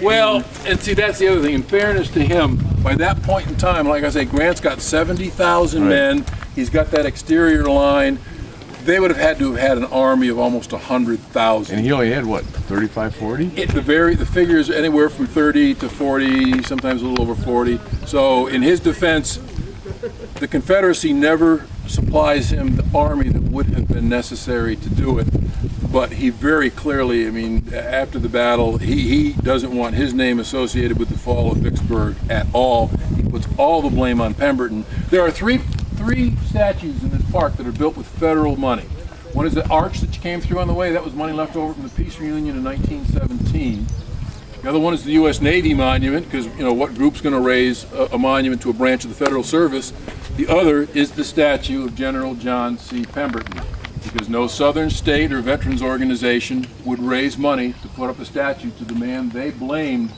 well, and see, that's the other thing. In fairness to him, by that point in time, like I say, Grant's got 70,000 men. He's got that exterior line. They would have had to have had an army of almost 100,000.
And he only had what, 35, 40?
The figures anywhere from 30 to 40, sometimes a little over 40. So in his defense, the Confederacy never supplies him the army that would have been necessary to do it. But he very clearly, I mean, after the battle, he doesn't want his name associated with the fall of Vicksburg at all. He puts all the blame on Pemberton. There are three statues in this park that are built with federal money. One is the arch that came through on the way. That was money left over from the peace reunion in 1917. The other one is the U.S. Navy monument, because, what group's going to raise a monument to a branch of the Federal Service? The other is the statue of General John C. Pemberton, because no Southern state or veterans organization would raise money to put up a statue to the man they blamed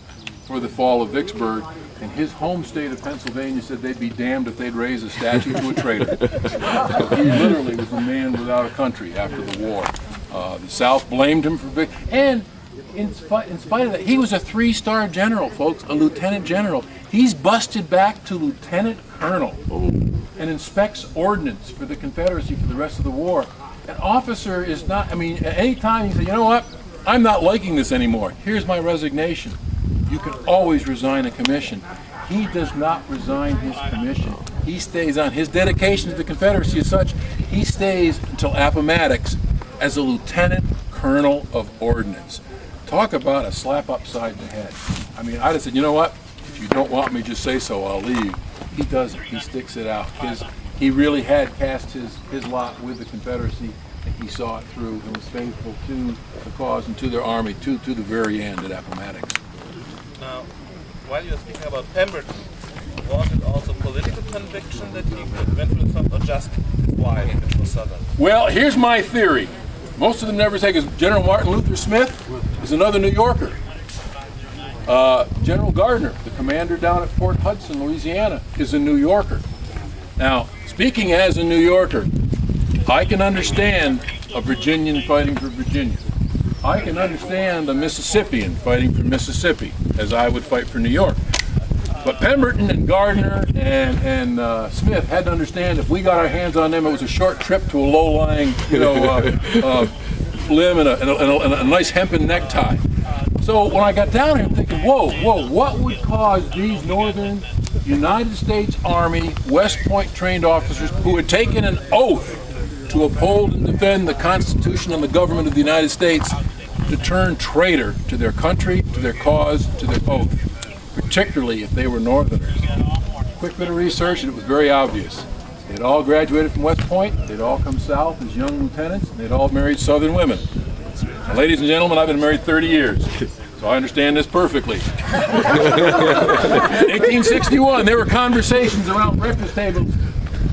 for the fall of Vicksburg. And his home state of Pennsylvania said they'd be damned if they'd raise a statue to a traitor. He literally was a man without a country after the war. The South blamed him for Vicksburg. And in spite of that, he was a 3-star general, folks, a lieutenant general. He's busted back to lieutenant colonel and inspects ordnance for the Confederacy for the rest of the war. An officer is not, at any time he said, you know what, I'm not liking this anymore. Here's my resignation. You can always resign a commission. He does not resign his commission. He stays on. His dedication to the Confederacy is such, he stays until Appomattox as a lieutenant colonel of ordnance. Talk about a slap upside the head. I'd have said, you know what, if you don't want me, just say so, I'll leave. He doesn't. He sticks it out. He really had cast his lot with the Confederacy, and he saw it through and was faithful to the cause and to their army to the very end at Appomattox.
Now, while you're speaking about Pemberton, was it also political conviction that he went for the South, or just his wife, which was Southern?
Well, here's my theory. Most of them never take, because General Martin Luther Smith is another New Yorker. General Gardner, the commander down at Port Hudson, Louisiana, is a New Yorker. Now, Speaking as a New Yorker, I can understand a Virginian fighting for Virginia. I can understand a Mississippian fighting for Mississippi, as I would fight for New York. But Pemberton and Gardner and Smith had to understand if we got our hands on them, it was a short trip to a low-lying, limb and a nice hempen necktie. So when I got down here, I'm thinking, whoa, what would cause these Northern United States Army West Point trained officers who had taken an oath to uphold and defend the Constitution and the government of the United States to turn traitor to their country, to their cause, to their oath, particularly if they were Northerners? Quick bit of research, and it was very obvious. They'd all graduated from West Point, they'd all come south as young lieutenants, and they'd all married Southern women. And ladies and gentlemen, I've been married 30 years, so I understand this perfectly. 1861, there were conversations around breakfast tables.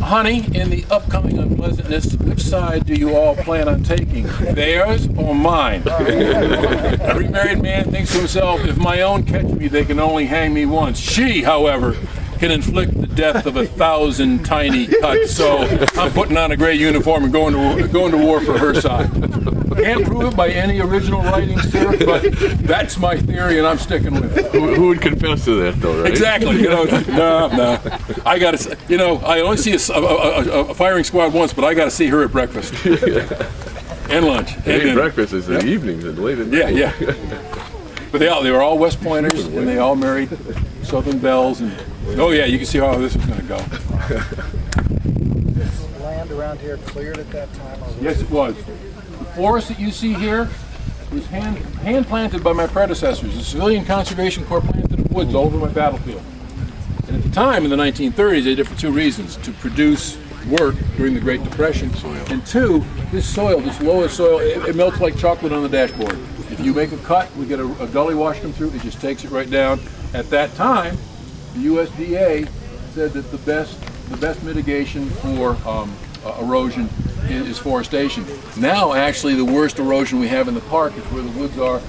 Honey, in the upcoming unpleasantness, which side do you all plan on taking? Theirs or mine? Every married man thinks to himself, if my own catch me, they can only hang me once. She, however, can inflict the death of 1,000 tiny cuts. So I'm putting on a gray uniform and going to war for her side. Can't prove it by any original writing, sir, but that's my theory, and I'm sticking with it.
Who would confess to that, though, right?
Exactly. No. I got to. I only see a firing squad once, but I got to see her at breakfast and lunch.
It ain't breakfast, it's the evenings and late at night.
Yeah. But they were all West Pointers, and they all married Southern belles, and oh yeah, you can see how this was going to go.
This land around here cleared at that time?
Yes, it was. The forest that you see here was hand planted by my predecessors. The Civilian Conservation Corps planted the woods all over my battlefield. And at the time, in the 1930s, they did it for two reasons: to produce work during the Great Depression, and two, this soil, this lowest soil, it melts like chocolate on the dashboard. If you make a cut, we get a gully washed them through, it just takes it right down. At that time, the USDA said that the best mitigation for erosion is forestation. Now, actually, the worst erosion we have in the park is where the woods are.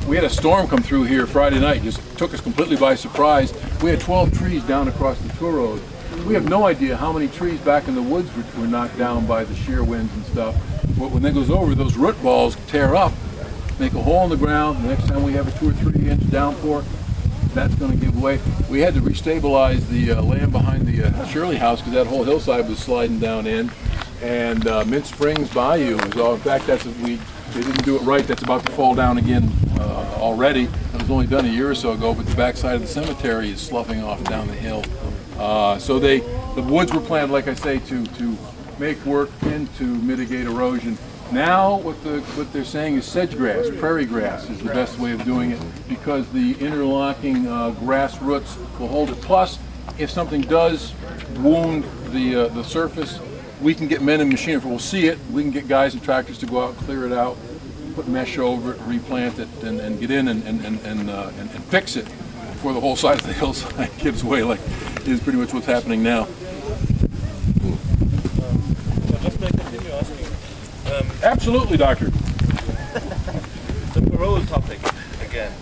We had a storm come through here Friday night, just took us completely by surprise. We had 12 trees down across the tour road. We have no idea how many trees back in the woods were knocked down by the shear winds and stuff. But when that goes over, those root balls tear up, make a hole in the ground. The next time we have a 2 or 3 inch downpour, that's going to give way. We had to restabilize the land behind the Shirley house because that whole hillside was sliding down in. And Mint Springs Bayou was all, in fact, they didn't do it right. That's about to fall down again already. It was only done a year or so ago, but the backside of the cemetery is sloughing off down the hill. So the woods were planned, like I say, to make work and to mitigate erosion. Now what they're saying is sedge grass, prairie grass is the best way of doing it because the interlocking grass roots will hold it. Plus, if something does wound the surface, we can get men and machinery. We'll see it. We can get guys and tractors to go out, clear it out, put mesh over it, replant it, and get in and fix it before the whole side of the hillside gives way, like is pretty much what's happening now.
Just may I continue asking?
Absolutely, Doctor.
The parole topic again.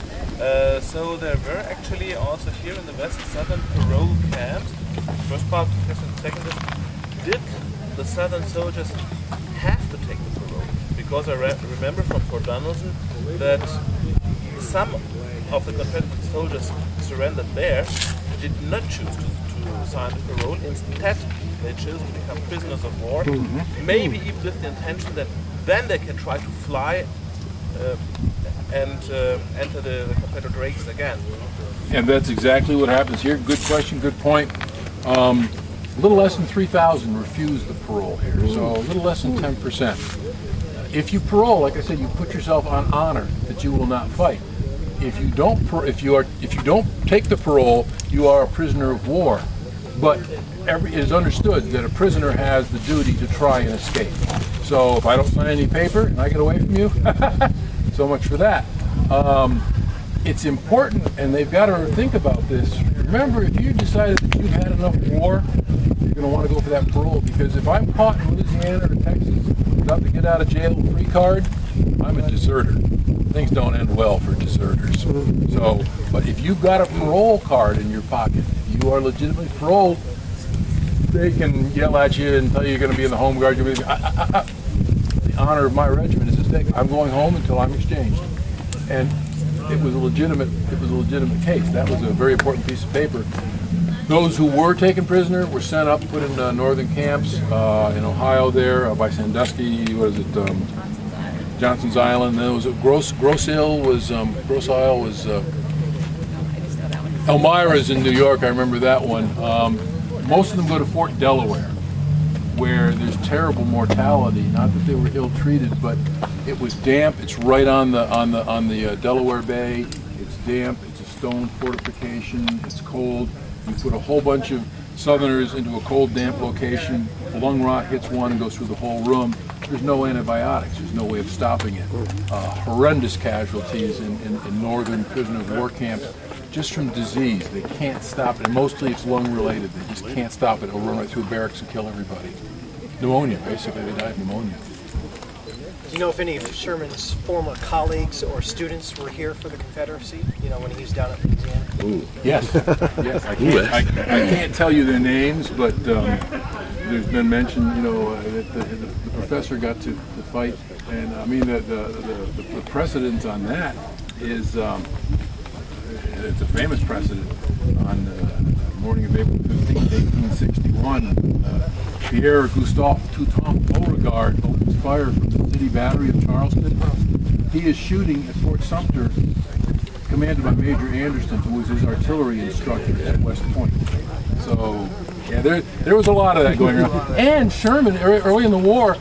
So there were actually also here in the West Southern parole camps. First part, second is, did the Southern soldiers have to take the parole? Because I remember from Fort Donelson that some of the Confederate soldiers surrendered there did not choose to sign the parole. Instead, they chose to become prisoners of war, maybe even with the intention that then they can try to fly and enter the Confederate ranks again.
And that's exactly what happens here. Good question, good point. A little less than 3,000 refused the parole here, so a little less than 10%. If you parole, like I said, you put yourself on honor that you will not fight. If you don't take the parole, you are a prisoner of war. But it is understood that a prisoner has the duty to try and escape. So if I don't sign any paper and I get away from you, so much for that. It's important, and they've got to think about this. Remember, if you decided that you've had enough war, you're going to want to go for that parole, because if I'm caught in Louisiana or Texas without the get out of jail free card, I'm a deserter. Things don't end well for deserters. So, but if you've got a parole card in your pocket, if you are legitimately paroled, they can yell at you and tell you you're going to be in the Home Guard. The honor of my regiment is at stake. I'm going home until I'm exchanged. And it was a legitimate case. That was a very important piece of paper. Those who were taken prisoner were sent up, put in northern camps in Ohio there by Sandusky. What is it? Johnson's Island. Then was Grosse Isle was Elmira's in New York. I remember that one. Most of them go to Fort Delaware, where there's terrible mortality. Not that they were ill-treated, but it was damp. It's right on the Delaware Bay. It's damp. It's a stone fortification. It's cold. You put a whole bunch of Southerners into a cold, damp location. A lung rot hits one and goes through the whole room. There's no antibiotics. There's no way of stopping it. Horrendous casualties in northern prisoner of war camps just from disease. They can't stop it. And mostly it's lung related. They just can't stop it. It'll run right through barracks and kill everybody. Pneumonia, basically. They died of pneumonia.
Do you know if any of Sherman's former colleagues or students were here for the Confederacy? You know, when he was down at Louisiana?
Ooh. Yes. Yes. I can't tell you their names, but there's been mention, that the professor got to fight, and I mean the precedent on that is it's a famous precedent. On the morning of April 15, 1861, Pierre Gustave Toutant Beauregard opens fire from the city battery of Charleston. He is shooting at Fort Sumter, commanded by Major Anderson, who was his artillery instructor at West Point. So, yeah, there was a lot of that going around. And Sherman, early in the war,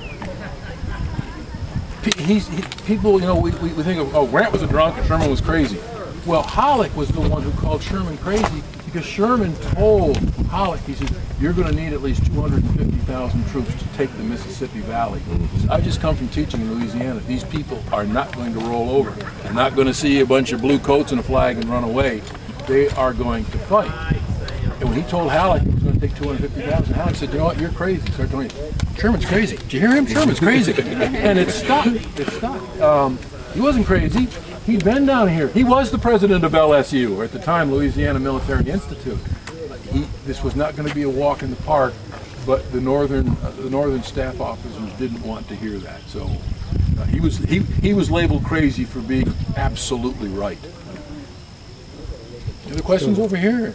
people, we think of, Grant was a drunk and Sherman was crazy. Well, Halleck was the one who called Sherman crazy because Sherman told Halleck, he said, you're going to need at least 250,000 troops to take the Mississippi Valley. He said, I just come from teaching in Louisiana. These people are not going to roll over. They're not going to see a bunch of blue coats and a flag and run away. They are going to fight. And when he told Halleck he was going to take 250,000, Halleck said, you know what, you're crazy. He started telling him, Sherman's crazy. Did you hear him? Sherman's crazy. And it stopped. It stopped. He wasn't crazy. He'd been down here. He was the president of LSU, or at the time, Louisiana Military Institute. This was not going to be a walk in the park, but the northern staff officers didn't want to hear that. So he was labeled crazy for being absolutely right. Any other questions over here?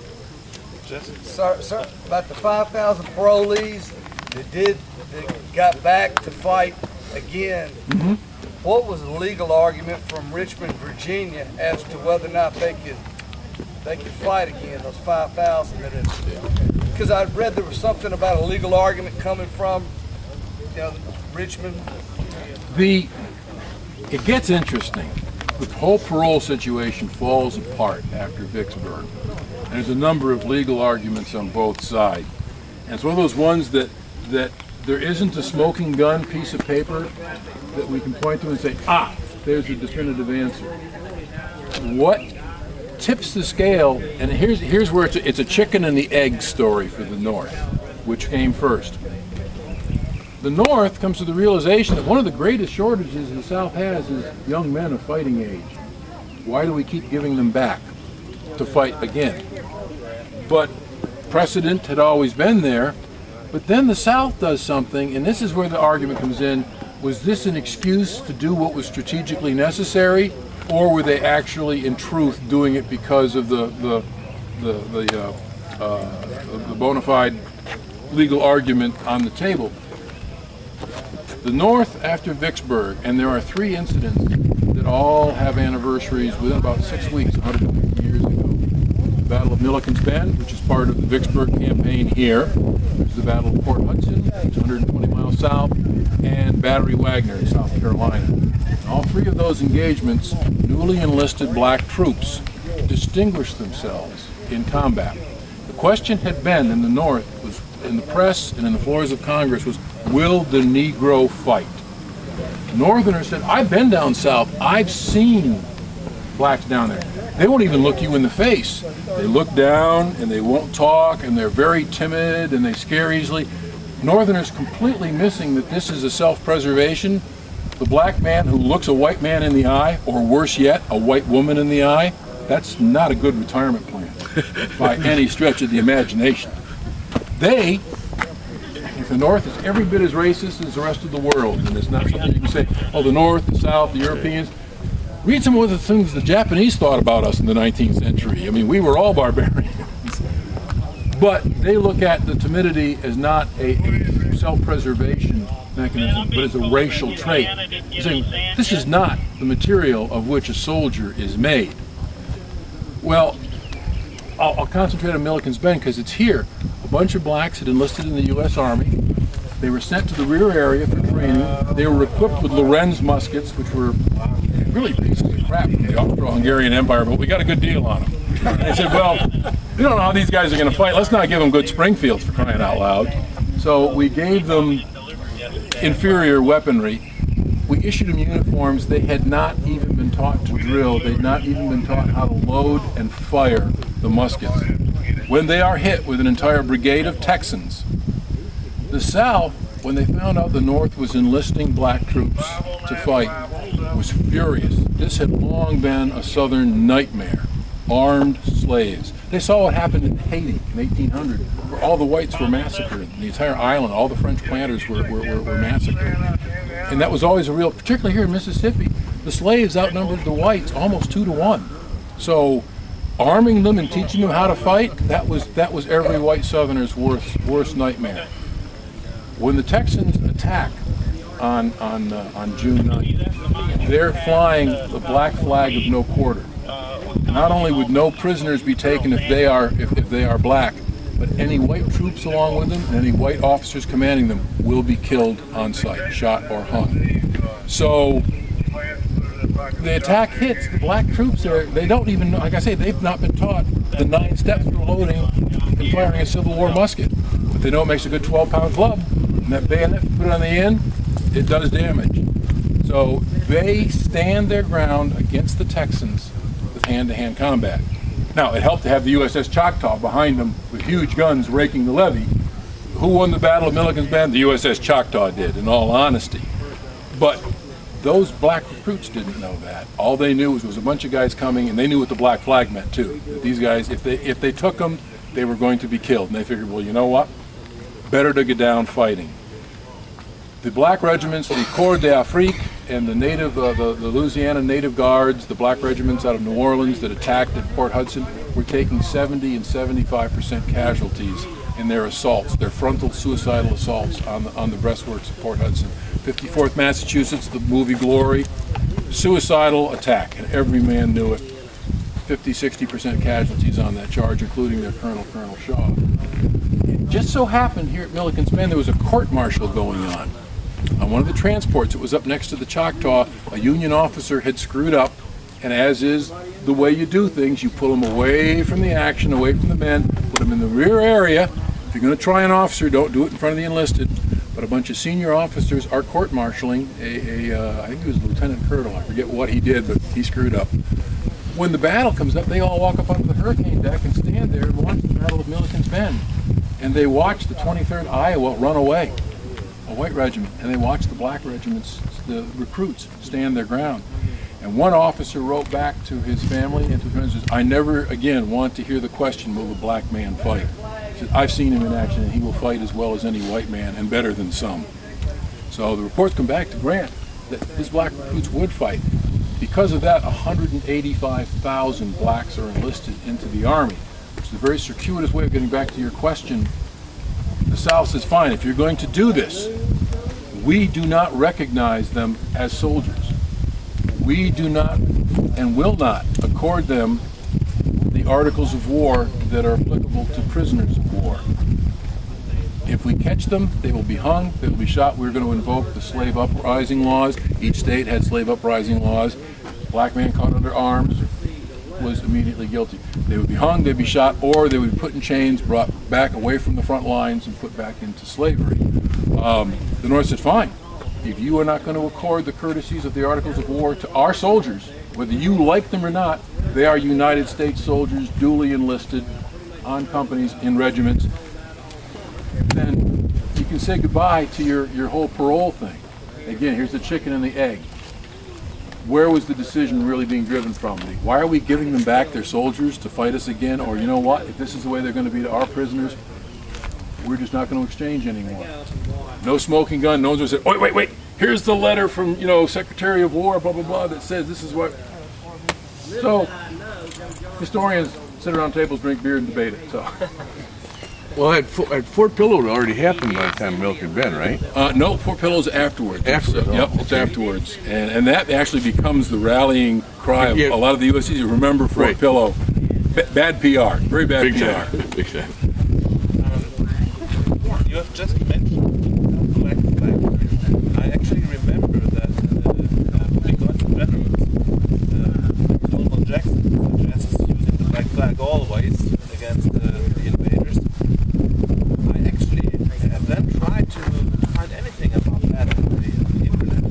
Sir, about the 5,000 parolees that got back to fight again. Mm-hmm. What was the legal argument from Richmond, Virginia, as to whether or not they could fight again? Those 5,000 because I read there was something about a legal argument coming from Richmond.
It gets interesting. The whole parole situation falls apart after Vicksburg. And there's a number of legal arguments on both sides. And it's one of those ones that there isn't a smoking gun piece of paper that we can point to and say, there's a definitive answer. What tips the scale, and here's where it's a chicken and the egg story for the North, which came first. The North comes to the realization that one of the greatest shortages the South has is young men of fighting age. Why do we keep giving them back to fight again? But precedent had always been there. But then the South does something, and this is where the argument comes in. Was this an excuse to do what was strategically necessary, or were they actually, in truth, doing it because of the bona fide legal argument on the table? The North, after Vicksburg, and there are 3 incidents that all have anniversaries within about 6 weeks, 150 years ago. The Battle of Milliken's Bend, which is part of the Vicksburg campaign here. There's the Battle of Port Hudson, which is 120 miles south, and Battery Wagner in South Carolina. In all 3 of those engagements, newly enlisted black troops distinguished themselves in combat. The question had been in the North, was in the press and in the floors of Congress, was, will the Negro fight? Northerners said, I've been down south, I've seen blacks down there. They won't even look you in the face. They look down and they won't talk and they're very timid and they scare easily. Northerners completely missing that this is a self-preservation. The black man who looks a white man in the eye, or worse yet, a white woman in the eye, that's not a good retirement plan by any stretch of the imagination. They The North is every bit as racist as the rest of the world, and it's not something you can say, oh, the North, the South, the Europeans. Read some of the things the Japanese thought about us in the 19th century. I mean, we were all barbarians. But they look at the timidity as not a self-preservation mechanism, but as a racial trait. They're saying, this is not the material of which a soldier is made. Well, I'll concentrate on Milliken's Bend because it's here. A bunch of blacks had enlisted in the U.S. Army. They were sent to the rear area for training. They were equipped with Lorenz muskets, which were really pieces of crap from the Austro-Hungarian Empire, but we got a good deal on them. And they said, well, we don't know how these guys are going to fight. Let's not give them good Springfields, for crying out loud. So we gave them inferior weaponry. We issued them uniforms. They had not even been taught to drill. They'd not even been taught how to load and fire the muskets. When they are hit with an entire brigade of Texans, the South, when they found out the North was enlisting black troops to fight, was furious. This had long been a Southern nightmare. Armed slaves. They saw what happened in Haiti in 1800, where all the whites were massacred. The entire island, all the French planters were massacred. And that was always a real, particularly here in Mississippi, the slaves outnumbered the whites almost 2 to 1. So arming them and teaching them how to fight, that was every white Southerner's worst nightmare. When the Texans attack on June 9th, they're flying the black flag of no quarter. Not only would no prisoners be taken if they are black, but any white troops along with them and any white officers commanding them will be killed on sight, shot or hung. So the attack hits the black troops there. They don't even know, like I say, they've not been taught the 9 steps for loading and firing a Civil War musket. But they know it makes a good 12-pound club, and that bayonet, put it on the end, it does damage. So they stand their ground against the Texans with hand-to-hand combat. Now, it helped to have the USS Choctaw behind them with huge guns raking the levee. Who won the Battle of Milliken's Bend? The USS Choctaw did, in all honesty. But those black recruits didn't know that. All they knew was a bunch of guys coming, and they knew what the black flag meant too. That these guys, if they took them, they were going to be killed. And they figured, well, you know what? Better to get down fighting. The black regiments, the Corps d'Afrique, and the Louisiana Native Guards, the black regiments out of New Orleans that attacked at Port Hudson, were taking 70 and 75% casualties in their assaults, their frontal suicidal assaults on the breastworks of Port Hudson. 54th Massachusetts, the movie Glory, suicidal attack, and every man knew it. 50-60% casualties on that charge, including their Colonel Shaw. It just so happened here at Milliken's Bend there was a court-martial going on. On one of the transports that was up next to the Choctaw, a Union officer had screwed up, and as is the way you do things, you pull them away from the action, away from the men, put them in the rear area. If you're going to try an officer, don't do it in front of the enlisted. But a bunch of senior officers are court-martialing I think he was Lieutenant Colonel, I forget what he did, but he screwed up. When the battle comes up, they all walk up onto the hurricane deck and stand there and watch the Battle of Milliken's Bend. And they watch the 23rd Iowa run away, a white regiment, and they watch the black regiments, the recruits, stand their ground. And one officer wrote back to his family and to friends, I never again want to hear the question, will a black man fight? He said, I've seen him in action, and he will fight as well as any white man, and better than some. So the reports come back to Grant that his black recruits would fight. Because of that, 185,000 blacks are enlisted into the Army, which is a very circuitous way of getting back to your question. The South says, fine, if you're going to do this, we do not recognize them as soldiers. We do not and will not accord them the articles of war that are applicable to prisoners of war. If we catch them, they will be hung, they will be shot. We're going to invoke the slave uprising laws. Each state had slave uprising laws. Black man caught under arms was immediately guilty. They would be hung, they'd be shot, or they would be put in chains, brought back away from the front lines and put back into slavery. The North said, fine, if you are not going to accord the courtesies of the Articles of War to our soldiers, whether you like them or not, they are United States soldiers, duly enlisted, on companies, in regiments, then you can say goodbye to your whole parole thing. Again, here's the chicken and the egg. Where was the decision really being driven from? Why are we giving them back their soldiers to fight us again? Or you know what, if this is the way they're going to be to our prisoners, we're just not going to exchange anymore. No smoking gun. No one's going to say, wait, here's the letter from, Secretary of War, blah, blah, blah, that says this is what. So, historians sit around tables, drink beer, and debate it. So.
Well, at Fort Pillow it already happened by the time Milk had been, right?
No, Fort Pillow's afterwards.
Afterwards,
Yep, it's afterwards. And that actually becomes the rallying cry of a lot of the USCs who remember Fort Pillow. Bad PR, very bad
Big
PR.
time. Big time.
You have just mentioned black flag. I actually remember that because the generals, Stonewall Jackson suggests using the black flag always against the invaders. I actually have then tried to find anything about that on the internet.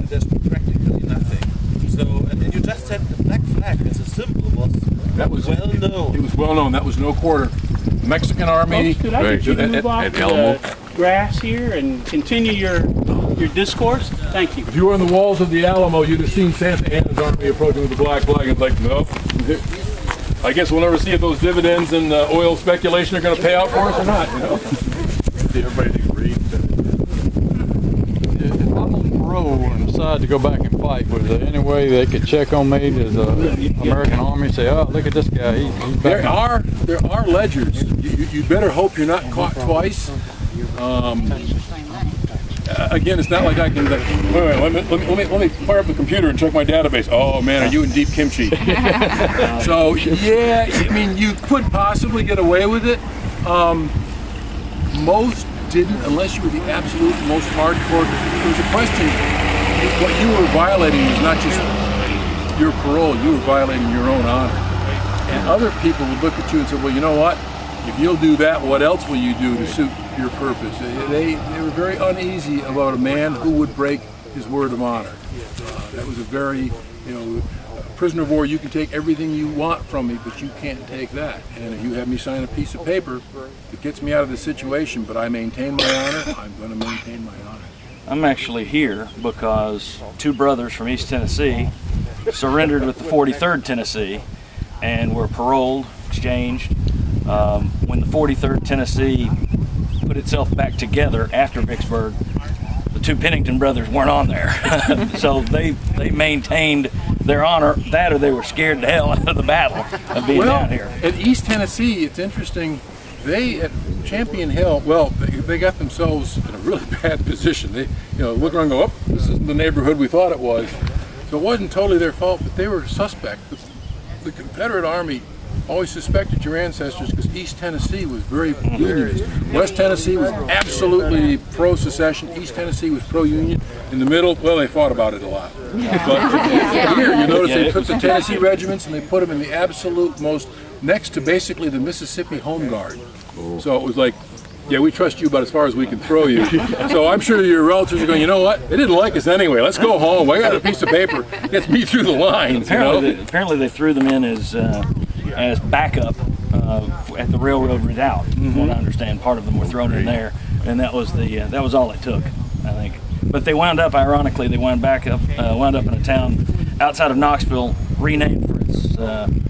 There's practically nothing. So, and you just said the black flag as a symbol was well known.
It was well known. That was no quarter. Mexican Army.
Folks, could I get you to move off
at Alamo.
the grass here and continue your discourse? Thank you.
If you were on the walls of the Alamo, you'd have seen Santa Anna's army approaching with the black flag. It's like, nope. I guess we'll never see if those dividends and oil speculation are going to pay out for us or not.
Everybody agreed.
If I'm on parole and decide to go back and fight, was there any way they could check on me? Does the American Army say, "Oh, look at this guy, he's back"?
There are ledgers. You better hope you're not caught twice. Again, it's not like I can. Wait, let me fire up the computer and check my database. Oh man, are you in deep kimchi? So yeah, I mean, you could possibly get away with it. Most didn't, unless you were the absolute most hardcore. There was a question. What you were violating was not just your parole; you were violating your own honor. And other people would look at you and say, "Well, you know what? If you'll do that, what else will you do to suit your purpose?" They were very uneasy about a man who would break his word of honor. That was a very, prisoner of war, you can take everything you want from me, but you can't take that. And if you have me sign a piece of paper, it gets me out of the situation, but I maintain my honor, I'm going to maintain my honor.
I'm actually here because two brothers from East Tennessee surrendered with the 43rd Tennessee and were paroled, exchanged. When the 43rd Tennessee put itself back together after Vicksburg, the two Pennington brothers weren't on there. So they maintained their honor, that or they were scared to hell out of the battle of being down here.
At East Tennessee, it's interesting, they at Champion Hill, they got themselves in a really bad position. They look around and go, this isn't the neighborhood we thought it was. So it wasn't totally their fault, but they were suspect. The Confederate Army always suspected your ancestors because East Tennessee was very unionist. West Tennessee was absolutely pro-secession. East Tennessee was pro-union. In the middle, they fought about it a lot. But here, you notice they took the Tennessee regiments and they put them in the absolute most, next to basically the Mississippi Home Guard. So it was like, yeah, we trust you about as far as we can throw you. So I'm sure your relatives are going, you know what? They didn't like us anyway. Let's go home. I got a piece of paper. Gets me through the lines.
Apparently they threw them in as backup at the railroad redoubt. From what I understand, part of them were thrown in there, and that was all it took, I think. But they wound up, ironically, wound up in a town outside of Knoxville, renamed for its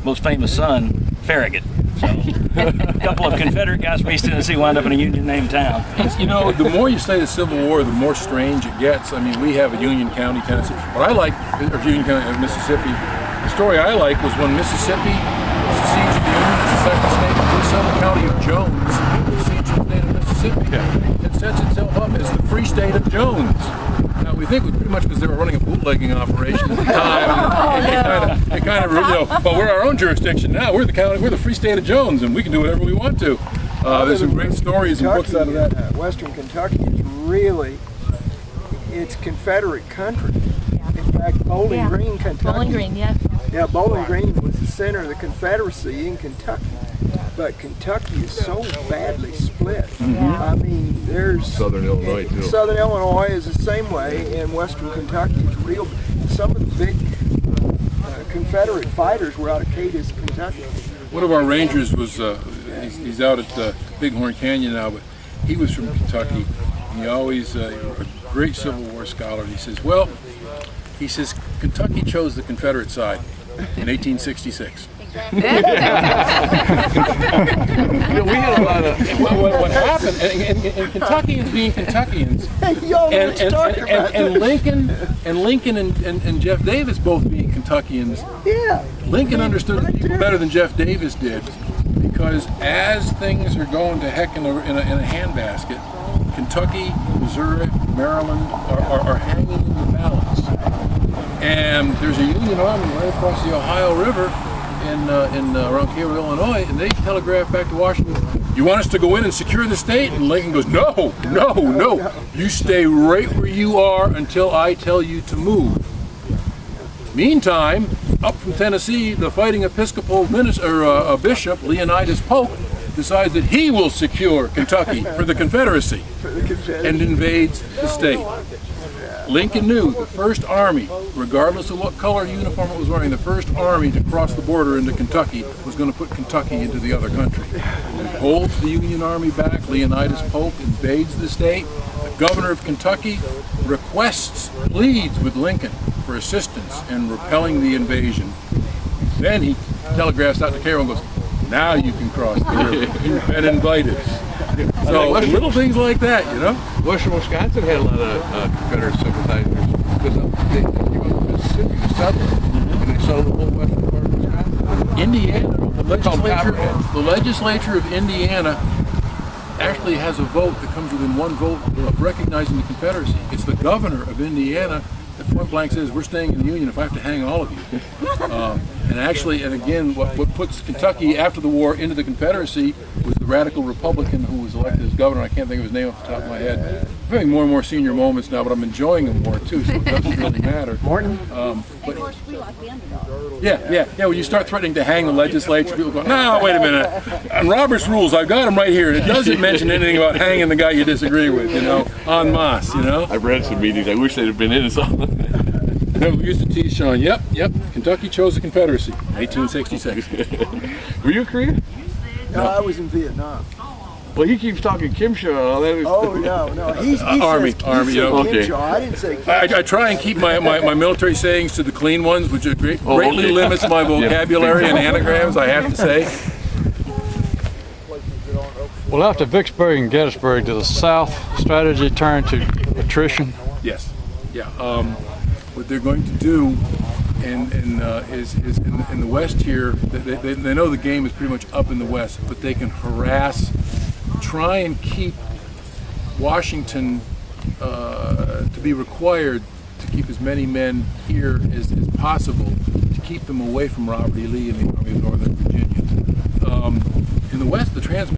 most famous son, Farragut. So a couple of Confederate guys from East Tennessee wound up in a Union-named town.
The more you study the Civil War, the more strange it gets. I mean, we have a Union County, Tennessee. What I like, or Union County, Mississippi. The story I like was when Mississippi secedes the Union, the second state, the Southern County of Jones, secedes the state of Mississippi, and sets itself up as the Free State of Jones. Now we think it was pretty much because they were running a bootlegging operation at the time. It kind of, but we're our own jurisdiction now. We're the Free State of Jones, and we can do whatever we want to. There's some great stories and books out of that.
Western Kentucky is really, it's Confederate country. In fact, Bowling Green, Kentucky.
Bowling Green, yeah.
Yeah, Bowling Green was the center of the Confederacy in Kentucky. But Kentucky is so badly split. I mean, there's
Southern Illinois too.
Southern Illinois is the same way, and Western Kentucky is real. Some of the big Confederate fighters were out of Cadiz, Kentucky.
One of our rangers was, he's out at Bighorn Canyon now, but he was from Kentucky. And he always, a great Civil War scholar. He says, Kentucky chose the Confederate side in 1866.
We had a lot of.
What happened, and Kentuckians being Kentuckians, and Lincoln and Jeff Davis both being Kentuckians,
Yeah.
Lincoln understood the people better than Jeff Davis did, because as things are going to heck in a handbasket, Kentucky, Missouri, Maryland are hanging in the balance. And there's a Union Army right across the Ohio River around Cairo, Illinois, and they telegraph back to Washington, "You want us to go in and secure the state?" And Lincoln goes, "No, no, no. You stay right where you are until I tell you to move." Meantime, up from Tennessee, the fighting Episcopal bishop, Leonidas Polk, decides that he will secure Kentucky for the Confederacy and invades the state. Lincoln knew the first army, regardless of what color uniform it was wearing, the first army to cross the border into Kentucky was going to put Kentucky into the other country. He holds the Union Army back. Leonidas Polk invades the state. The governor of Kentucky pleads with Lincoln for assistance in repelling the invasion. Then he telegraphs out to Cairo and goes, "Now you can cross the river. You've been invited." So little things like that, you know.
Western Wisconsin had a lot of Confederate sympathizers because they went to Mississippi to settle, and they settled the whole western part of Wisconsin.
Indiana, the legislature of Indiana actually has a vote that comes within one vote of recognizing the Confederacy. It's the governor of Indiana that point blank says, "We're staying in the Union if I have to hang all of you." And again, what puts Kentucky after the war into the Confederacy was the radical Republican who was elected as governor. I can't think of his name off the top of my head. I'm having more and more senior moments now, but I'm enjoying them more too, so it doesn't really matter.
Morton?
Yeah. When you start threatening to hang the legislature, people go, "No, wait a minute. On Robert's rules, I've got them right here. It doesn't mention anything about hanging the guy you disagree with, you know, en masse, you know."
I've read some meetings. I wish they'd have been in some.
We used to tease Sean, yep, Kentucky chose the Confederacy, 1866.
Were you a Korean?
No, I was in Vietnam.
Well, he keeps talking Kimsha and all that.
Oh, no. He
Army,
says
okay.
Kimcho. I didn't say Kimcho.
I try and keep my military sayings to the clean ones, which greatly limits my vocabulary and anagrams, I have to say.
Well, after Vicksburg and Gettysburg, to the South strategy turn to attrition?
Yes. Yeah. What they're going to do is in the West here, they know the game is pretty much up in the West, but they can harass, try and keep Washington to be required to keep as many men here as possible to keep them away from Robert E. Lee and the Army of Northern Virginia. In the West, the transmission